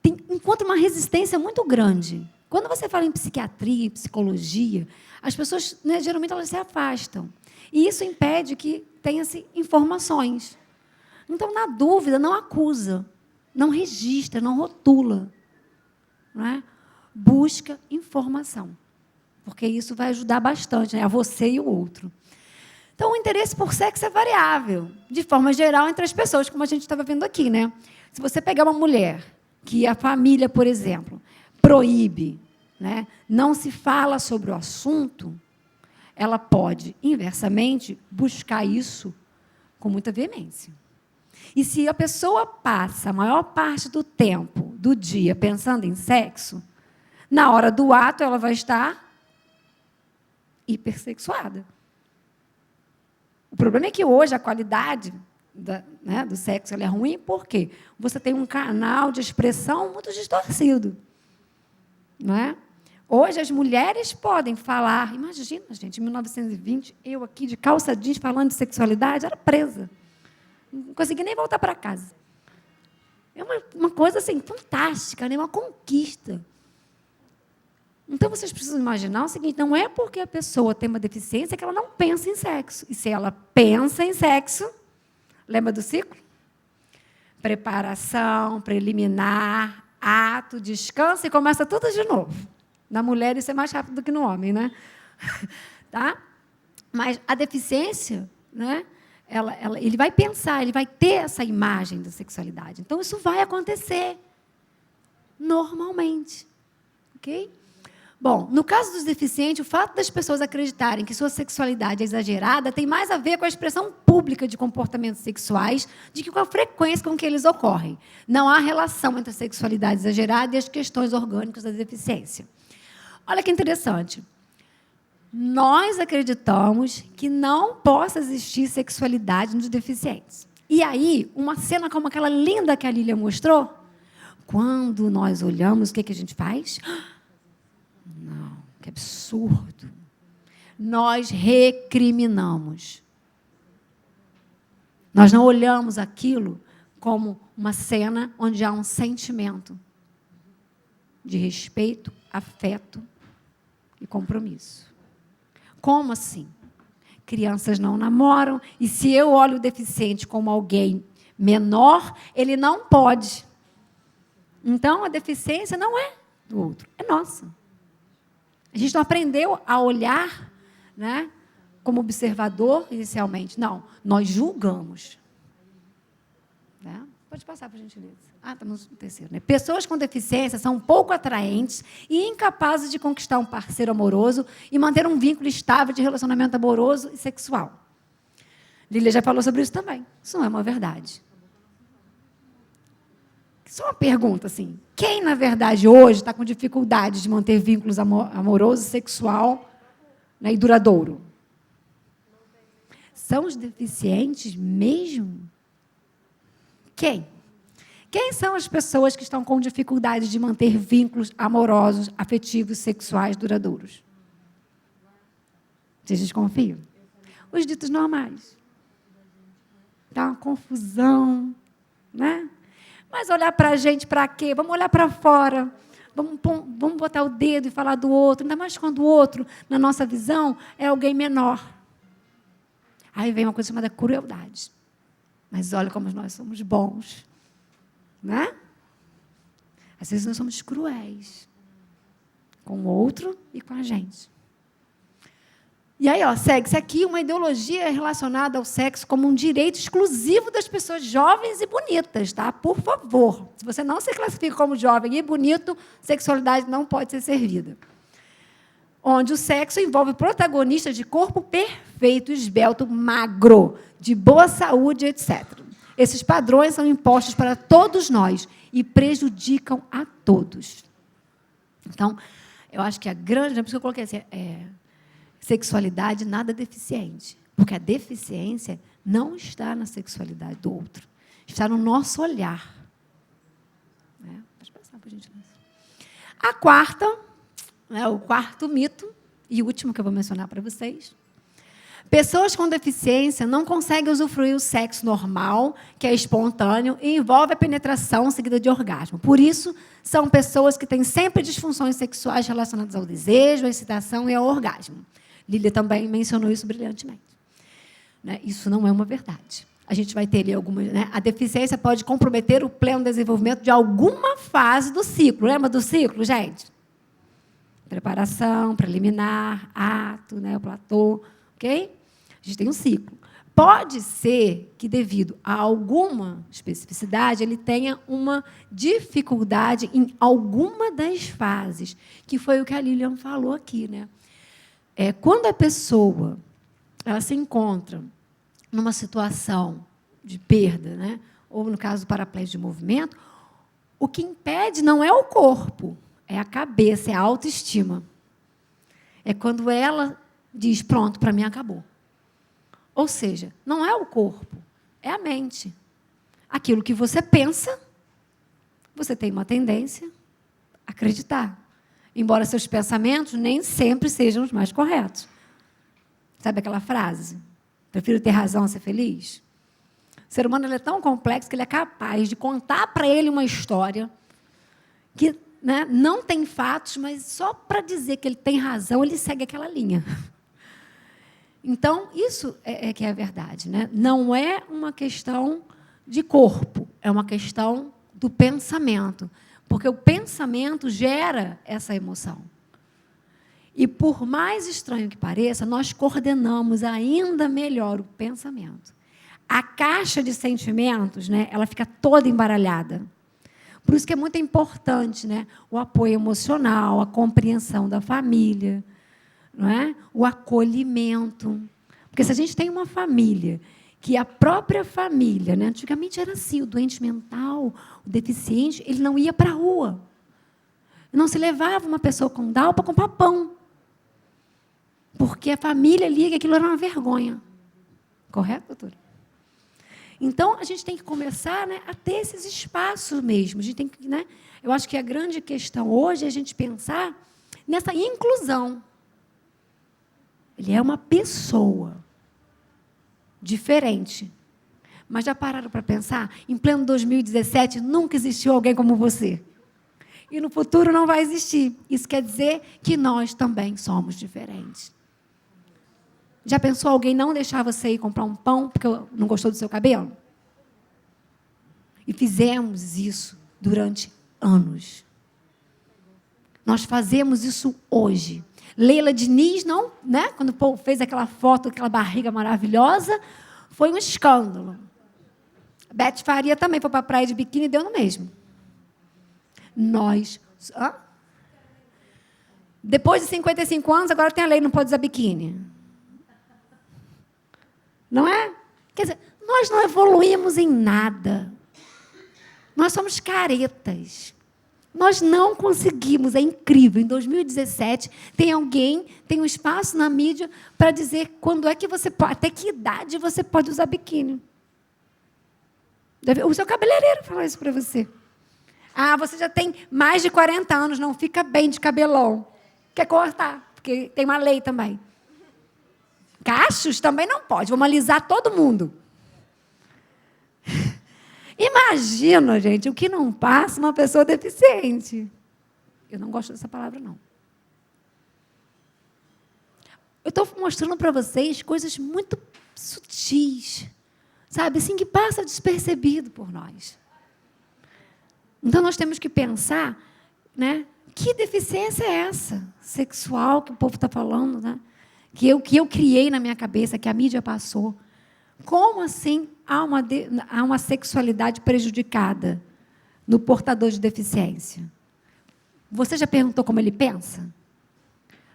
encontra uma resistência muito grande. Quando você fala em psiquiatria, em psicologia, as pessoas, né, geralmente, elas se afastam. E isso impede que tenha-se informações. Então, na dúvida, não acusa, não registra, não rotula. Não é? Busca informação, porque isso vai ajudar bastante, né, a você e o outro. Então, o interesse por sexo é variável, de forma geral, entre as pessoas, como a gente estava vendo aqui. Né? Se você pegar uma mulher que a família, por exemplo, proíbe, né, não se fala sobre o assunto, ela pode, inversamente, buscar isso com muita veemência. E se a pessoa passa a maior parte do tempo, do dia, pensando em sexo, na hora do ato ela vai estar hipersexuada. O problema é que hoje a qualidade do sexo ela é ruim porque você tem um canal de expressão muito distorcido. Não é? Hoje as mulheres podem falar. Imagina, gente, em 1920, eu aqui de calça jeans falando de sexualidade, era presa. Não consegui nem voltar para casa. É uma coisa assim, fantástica, né? Uma conquista. Então, vocês precisam imaginar o seguinte, não é porque a pessoa tem uma deficiência que ela não pensa em sexo. E se ela pensa em sexo, lembra do ciclo? Preparação, preliminar, ato, descanso e começa tudo de novo. Na mulher isso é mais rápido do que no homem, né? Tá? Mas a deficiência, né? Ele vai pensar, ele vai ter essa imagem da sexualidade. Então, isso vai acontecer normalmente. Ok? Bom, no caso dos deficientes, o fato das pessoas acreditarem que sua sexualidade é exagerada tem mais a ver com a expressão pública de comportamentos sexuais do que com a frequência com que eles ocorrem. Não há relação entre a sexualidade exagerada e as questões orgânicas da deficiência. Olha que interessante. Nós acreditamos que não possa existir sexualidade nos deficientes. E aí, uma cena como aquela linda que a Lília mostrou, quando nós olhamos, o que a gente faz? Que absurdo. Nós recriminamos. Nós não olhamos aquilo como uma cena onde há um sentimento de respeito, afeto e compromisso. Como assim? Crianças não namoram, e se eu olho o deficiente como alguém menor, ele não pode. Então, a deficiência não é do outro, é nossa. A gente não aprendeu a olhar, né, como observador, inicialmente. Não, nós julgamos. Né? Pode passar, por gentileza. Estamos no terceiro. Né? Pessoas com deficiência são pouco atraentes e incapazes de conquistar um parceiro amoroso e manter um vínculo estável de relacionamento amoroso e sexual. Lília já falou sobre isso também. Isso não é uma verdade. Só uma pergunta, assim. Quem, na verdade, hoje está com dificuldade de manter vínculos amoroso, sexual, né, e duradouro? São os deficientes mesmo? Quem? Quem são as pessoas que estão com dificuldade de manter vínculos amorosos, afetivos, sexuais duradouros? Vocês desconfiam? Os ditos normais. Dá uma confusão, né? Mas olhar para a gente para quê? Vamos olhar para fora. Vamos botar o dedo e falar do outro. Ainda mais quando o outro, na nossa visão, é alguém menor. Aí vem uma coisa chamada crueldade. Mas olha como nós somos bons. Né? Às vezes nós somos cruéis. Com o outro e com a gente. E aí, segue-se aqui uma ideologia relacionada ao sexo como um direito exclusivo das pessoas jovens e bonitas, tá? Por favor. Se você não se classifica como jovem e bonito, sexualidade não pode ser servida. Onde o sexo envolve protagonistas de corpo perfeito, esbelto, magro, de boa saúde, etc. Esses padrões são impostos para todos nós e prejudicam a todos. Então, eu acho que a grande... Por isso que eu coloquei assim, sexualidade nada deficiente. Porque a deficiência não está na sexualidade do outro. Está no nosso olhar. Pode passar, por gentileza. A quarta, o quarto mito, e o último que eu vou mencionar para vocês. Pessoas com deficiência não conseguem usufruir o sexo normal, que é espontâneo, e envolve a penetração seguida de orgasmo. Por isso, são pessoas que têm sempre disfunções sexuais relacionadas ao desejo, à excitação e ao orgasmo. Lília também mencionou isso brilhantemente. Isso não é uma verdade. A gente vai ter ali algumas... A deficiência pode comprometer o pleno desenvolvimento de alguma fase do ciclo. Lembra do ciclo, gente? Preparação, preliminar, ato, o platô, ok? A gente tem um ciclo. Pode ser que, devido a alguma especificidade, ele tenha uma dificuldade em alguma das fases, que foi o que a Lilian falou aqui, né? Quando a pessoa ela se encontra numa situação de perda, né? Ou, no caso do paraplégico de movimento, o que impede não é o corpo, é a cabeça, é a autoestima. É quando ela diz, pronto, para mim acabou. Ou seja, não é o corpo, é a mente. Aquilo que você pensa, você tem uma tendência a acreditar. Embora seus pensamentos nem sempre sejam os mais corretos. Sabe aquela frase? Prefiro ter razão a ser feliz? O ser humano ele é tão complexo que ele é capaz de contar para ele uma história que, né, não tem fatos, mas só para dizer que ele tem razão, ele segue aquela linha. Então, isso é que é a verdade. Né? Não é uma questão de corpo, é uma questão do pensamento. Porque o pensamento gera essa emoção. E, por mais estranho que pareça, nós coordenamos ainda melhor o pensamento. A caixa de sentimentos, né, ela fica toda embaralhada. Por isso que é muito importante, né, o apoio emocional, a compreensão da família, não é? O acolhimento. Porque se a gente tem uma família que a própria família, né, antigamente era assim, o doente mental, o deficiente, ele não ia para a rua. Não se levava uma pessoa com Down para comprar pão. Porque a família lia que aquilo era uma vergonha. Correto, doutora? Então, a gente tem que começar, né, a ter esses espaços mesmo. A gente tem que, né, eu acho que a grande questão hoje é a gente pensar nessa inclusão. Ele é uma pessoa diferente. Mas já pararam para pensar? Em pleno 2017, nunca existiu alguém como você. E no futuro não vai existir. Isso quer dizer que nós também somos diferentes. Já pensou alguém não deixar você ir comprar um pão porque não gostou do seu cabelo? E fizemos isso durante anos. Nós fazemos isso hoje. Leila Diniz, não, né? Quando o povo fez aquela foto, aquela barriga maravilhosa, foi um escândalo. Beth Faria também foi para a praia de biquíni e deu no mesmo. Nós... Depois de 55 anos, agora tem a lei, não pode usar biquíni. Não é? Quer dizer, nós não evoluímos em nada. Nós somos caretas. Nós não conseguimos, é incrível. Em 2017, tem um espaço na mídia para dizer quando é que você pode, até que idade você pode usar biquíni. O seu cabeleireiro falou isso para você. Ah, você já tem mais de 40 anos, não fica bem de cabelão. Quer cortar, porque tem uma lei também. Cachos também não pode, vamos alisar todo mundo. Imagina, gente, o que não passa uma pessoa deficiente. Eu não gosto dessa palavra, não. Eu estou mostrando para vocês coisas muito sutis, sabe, assim, que passa despercebido por nós. Então, nós temos que pensar, né, que deficiência é essa sexual que o povo está falando, né? Que eu criei na minha cabeça, que a mídia passou. Como assim há uma sexualidade prejudicada no portador de deficiência? Você já perguntou como ele pensa?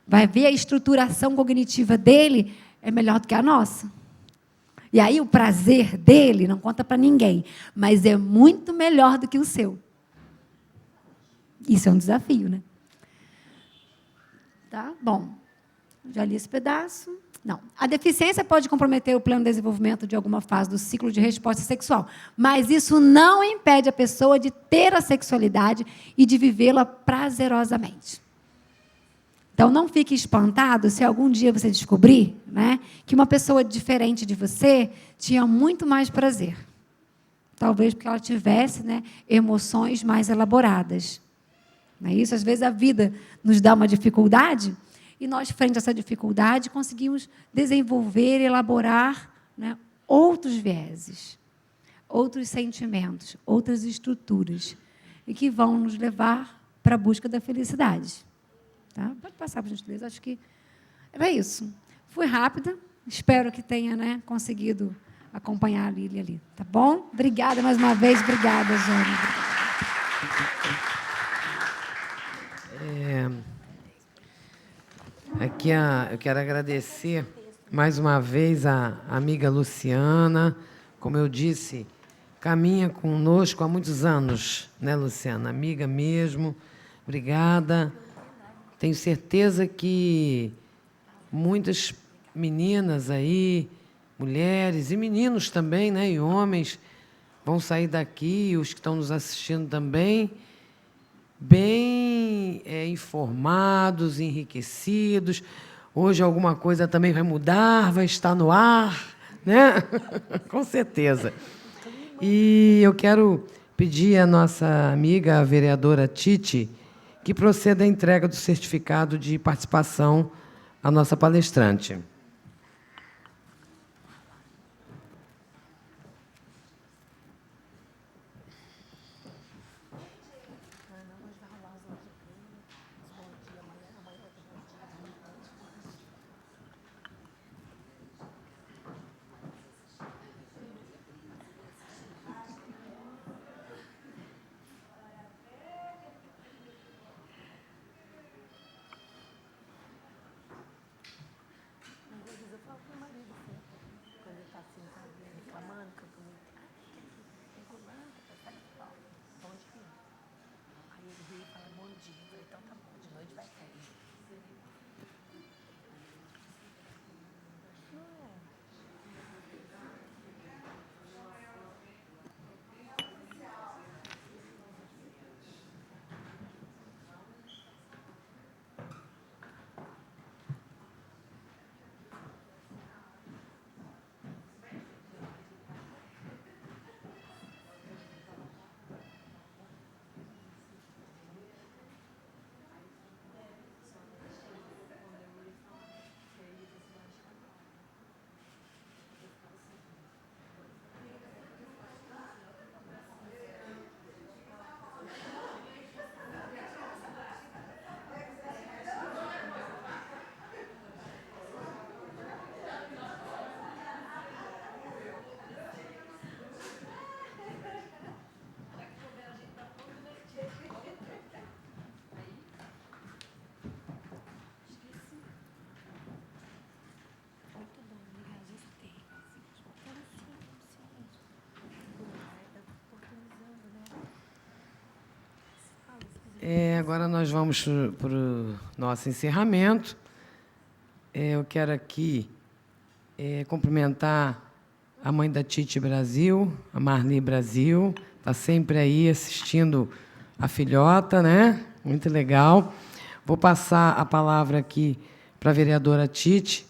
Vai ver a estruturação cognitiva dele é melhor do que a nossa. E aí o prazer dele não conta para ninguém, mas é muito melhor do que o seu. Isso é um desafio, né? Tá? Bom, já li esse pedaço. Não. A deficiência pode comprometer o pleno desenvolvimento de alguma fase do ciclo de resposta sexual, mas isso não impede a pessoa de ter a sexualidade e de vivê-la prazerosamente. Então, não fique espantado se algum dia você descobrir, né, que uma pessoa diferente de você tinha muito mais prazer. Talvez porque ela tivesse, né, emoções mais elaboradas. Não é isso? Às vezes a vida nos dá uma dificuldade e nós, frente a essa dificuldade, conseguimos desenvolver, elaborar, né, outros vieses, outros sentimentos, outras estruturas, e que vão nos levar para a busca da felicidade. Tá? Pode passar, por gentileza. Acho que era isso. Fui rápida, espero que tenha, né, conseguido acompanhar a Lília ali. Tá bom? Obrigada mais uma vez. Obrigada, Jane. Aqui eu quero agradecer mais uma vez a amiga Luciana. Como eu disse, caminha conosco há muitos anos, né, Luciana? Amiga mesmo. Obrigada. Tenho certeza que muitas meninas aí, mulheres e meninos também, né, e homens, vão sair daqui, os que estão nos assistindo também, bem informados, enriquecidos. Hoje alguma coisa também vai mudar, vai estar no ar, né? Com certeza. E eu quero pedir à nossa amiga, a vereadora Titi, que proceda à entrega do certificado de participação à nossa palestrante. Agora nós vamos para o nosso encerramento. Eu quero aqui cumprimentar a mãe da Tite Brasil, a Marli Brasil, está sempre aí assistindo a filhota, né? Muito legal. Vou passar a palavra aqui para a vereadora Tite,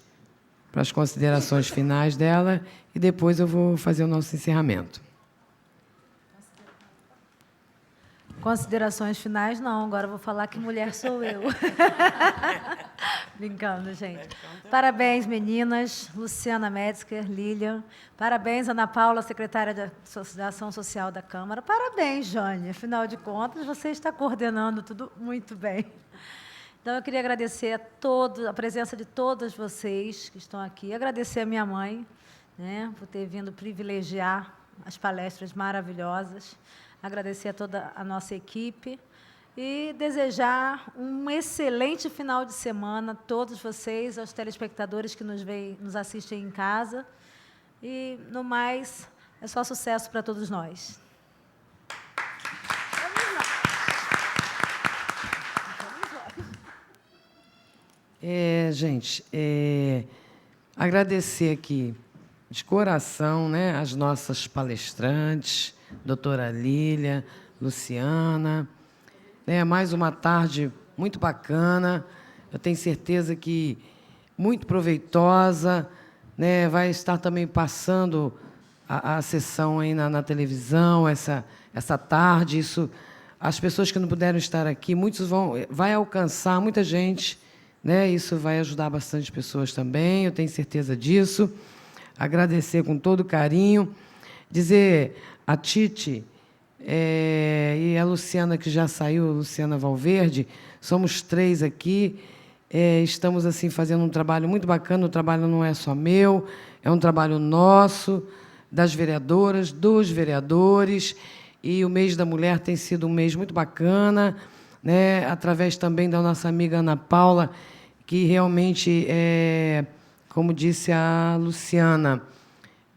para as considerações finais dela, e depois eu vou fazer o nosso encerramento. Considerações finais, não. Agora eu vou falar que mulher sou eu. Brincando, gente. Parabéns, meninas. Luciana Metzger, Lilian. Parabéns, Ana Paula, secretária da Ação Social da Câmara. Parabéns, Jane. Afinal de contas, você está coordenando tudo muito bem. Então, eu queria agradecer a todos, a presença de todas vocês que estão aqui. Agradecer a minha mãe, né, por ter vindo privilegiar as palestras maravilhosas. Agradecer a toda a nossa equipe e desejar um excelente final de semana a todos vocês, aos telespectadores que nos assistem em casa. E, no mais, é só sucesso para todos nós. Gente, agradecer aqui de coração, né, as nossas palestrantes, doutora Lília, Luciana. Mais uma tarde muito bacana, eu tenho certeza que muito proveitosa, né, vai estar também passando a sessão aí na televisão, essa tarde. Isso, as pessoas que não puderam estar aqui, vai alcançar muita gente, né, isso vai ajudar bastante pessoas também, eu tenho certeza disso. Agradecer com todo carinho, dizer a Tite e a Luciana, que já saiu, Luciana Valverde, somos 3 aqui, estamos assim fazendo um trabalho muito bacana. O trabalho não é só meu, é um trabalho nosso, das vereadoras, dos vereadores, e o mês da mulher tem sido um mês muito bacana, né, através também da nossa amiga Ana Paula, que realmente, como disse a Luciana,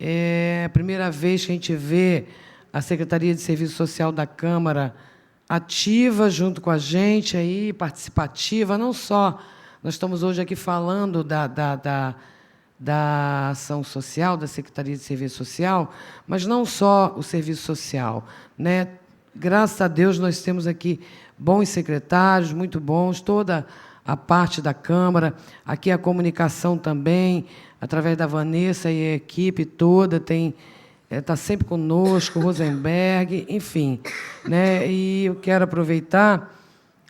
é a primeira vez que a gente vê a Secretaria de Serviço Social da Câmara ativa junto com a gente, aí, participativa. Não só, nós estamos hoje aqui falando da ação social, da Secretaria de Serviço Social, mas não só o serviço social, né? Graças a Deus, nós temos aqui bons secretários, muito bons, toda a parte da Câmara, aqui a comunicação também, através da Vanessa e a equipe toda, está sempre conosco, Rosenberg, enfim, né? E eu quero aproveitar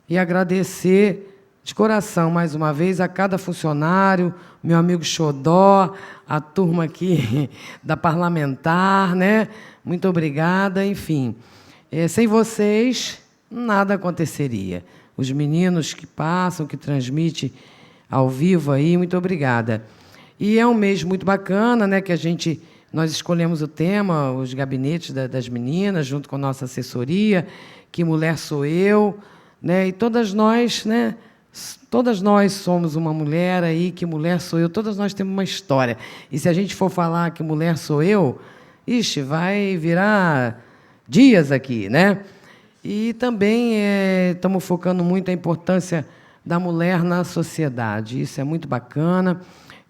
e agradecer de coração, mais uma vez, a cada funcionário, meu amigo Xodó, a turma aqui da parlamentar, né? Muito obrigada, enfim. Sem vocês, nada aconteceria. Os meninos que passam, que transmitem ao vivo aí, muito obrigada. E é um mês muito bacana, né, que nós escolhemos o tema, os gabinetes das meninas, junto com a nossa assessoria, Que Mulher Sou Eu, né, e todas nós, né, todas nós somos uma mulher aí, que mulher sou eu, todas nós temos uma história. E se a gente for falar que mulher sou eu, ixi, vai virar dias aqui, né? E também estamos focando muito a importância da mulher na sociedade. Isso é muito bacana.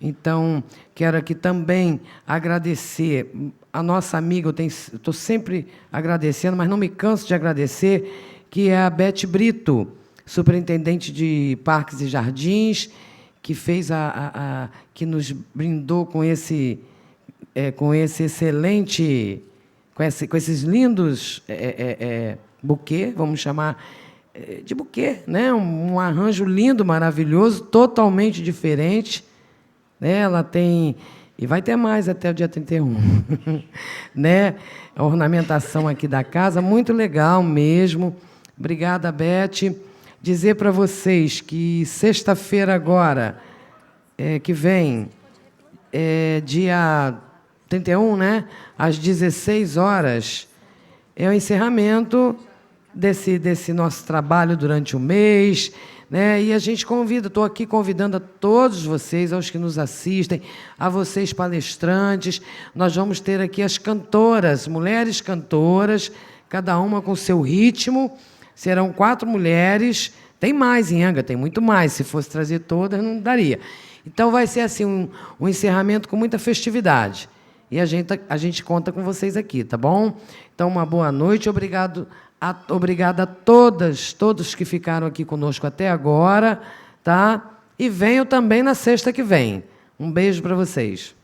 Então, quero aqui também agradecer a nossa amiga, eu estou sempre agradecendo, mas não me canso de agradecer, que é a Beth Brito, superintendente de Parques e Jardins, que fez que nos brindou com esse excelente, com esses lindos buquê, vamos chamar de buquê, né? Um arranjo lindo, maravilhoso, totalmente diferente. Ela tem, e vai ter mais até o dia 31, né? A ornamentação aqui da casa, muito legal mesmo. Obrigada, Beth. Dizer para vocês que sexta-feira agora, que vem, dia 31, né? Às 16 horas, é o encerramento desse nosso trabalho durante o mês, né? E a gente estou aqui convidando a todos vocês, aos que nos assistem, a vocês palestrantes. Nós vamos ter aqui as cantoras, mulheres cantoras, cada uma com seu ritmo, serão 4 mulheres. Tem mais em Angra, tem muito mais. Se fosse trazer todas, não daria. Então, vai ser assim um encerramento com muita festividade. E a gente conta com vocês aqui, tá bom? Então, uma boa noite. Obrigada a todos que ficaram aqui conosco até agora, tá? E venham também na sexta que vem. Um beijo para vocês.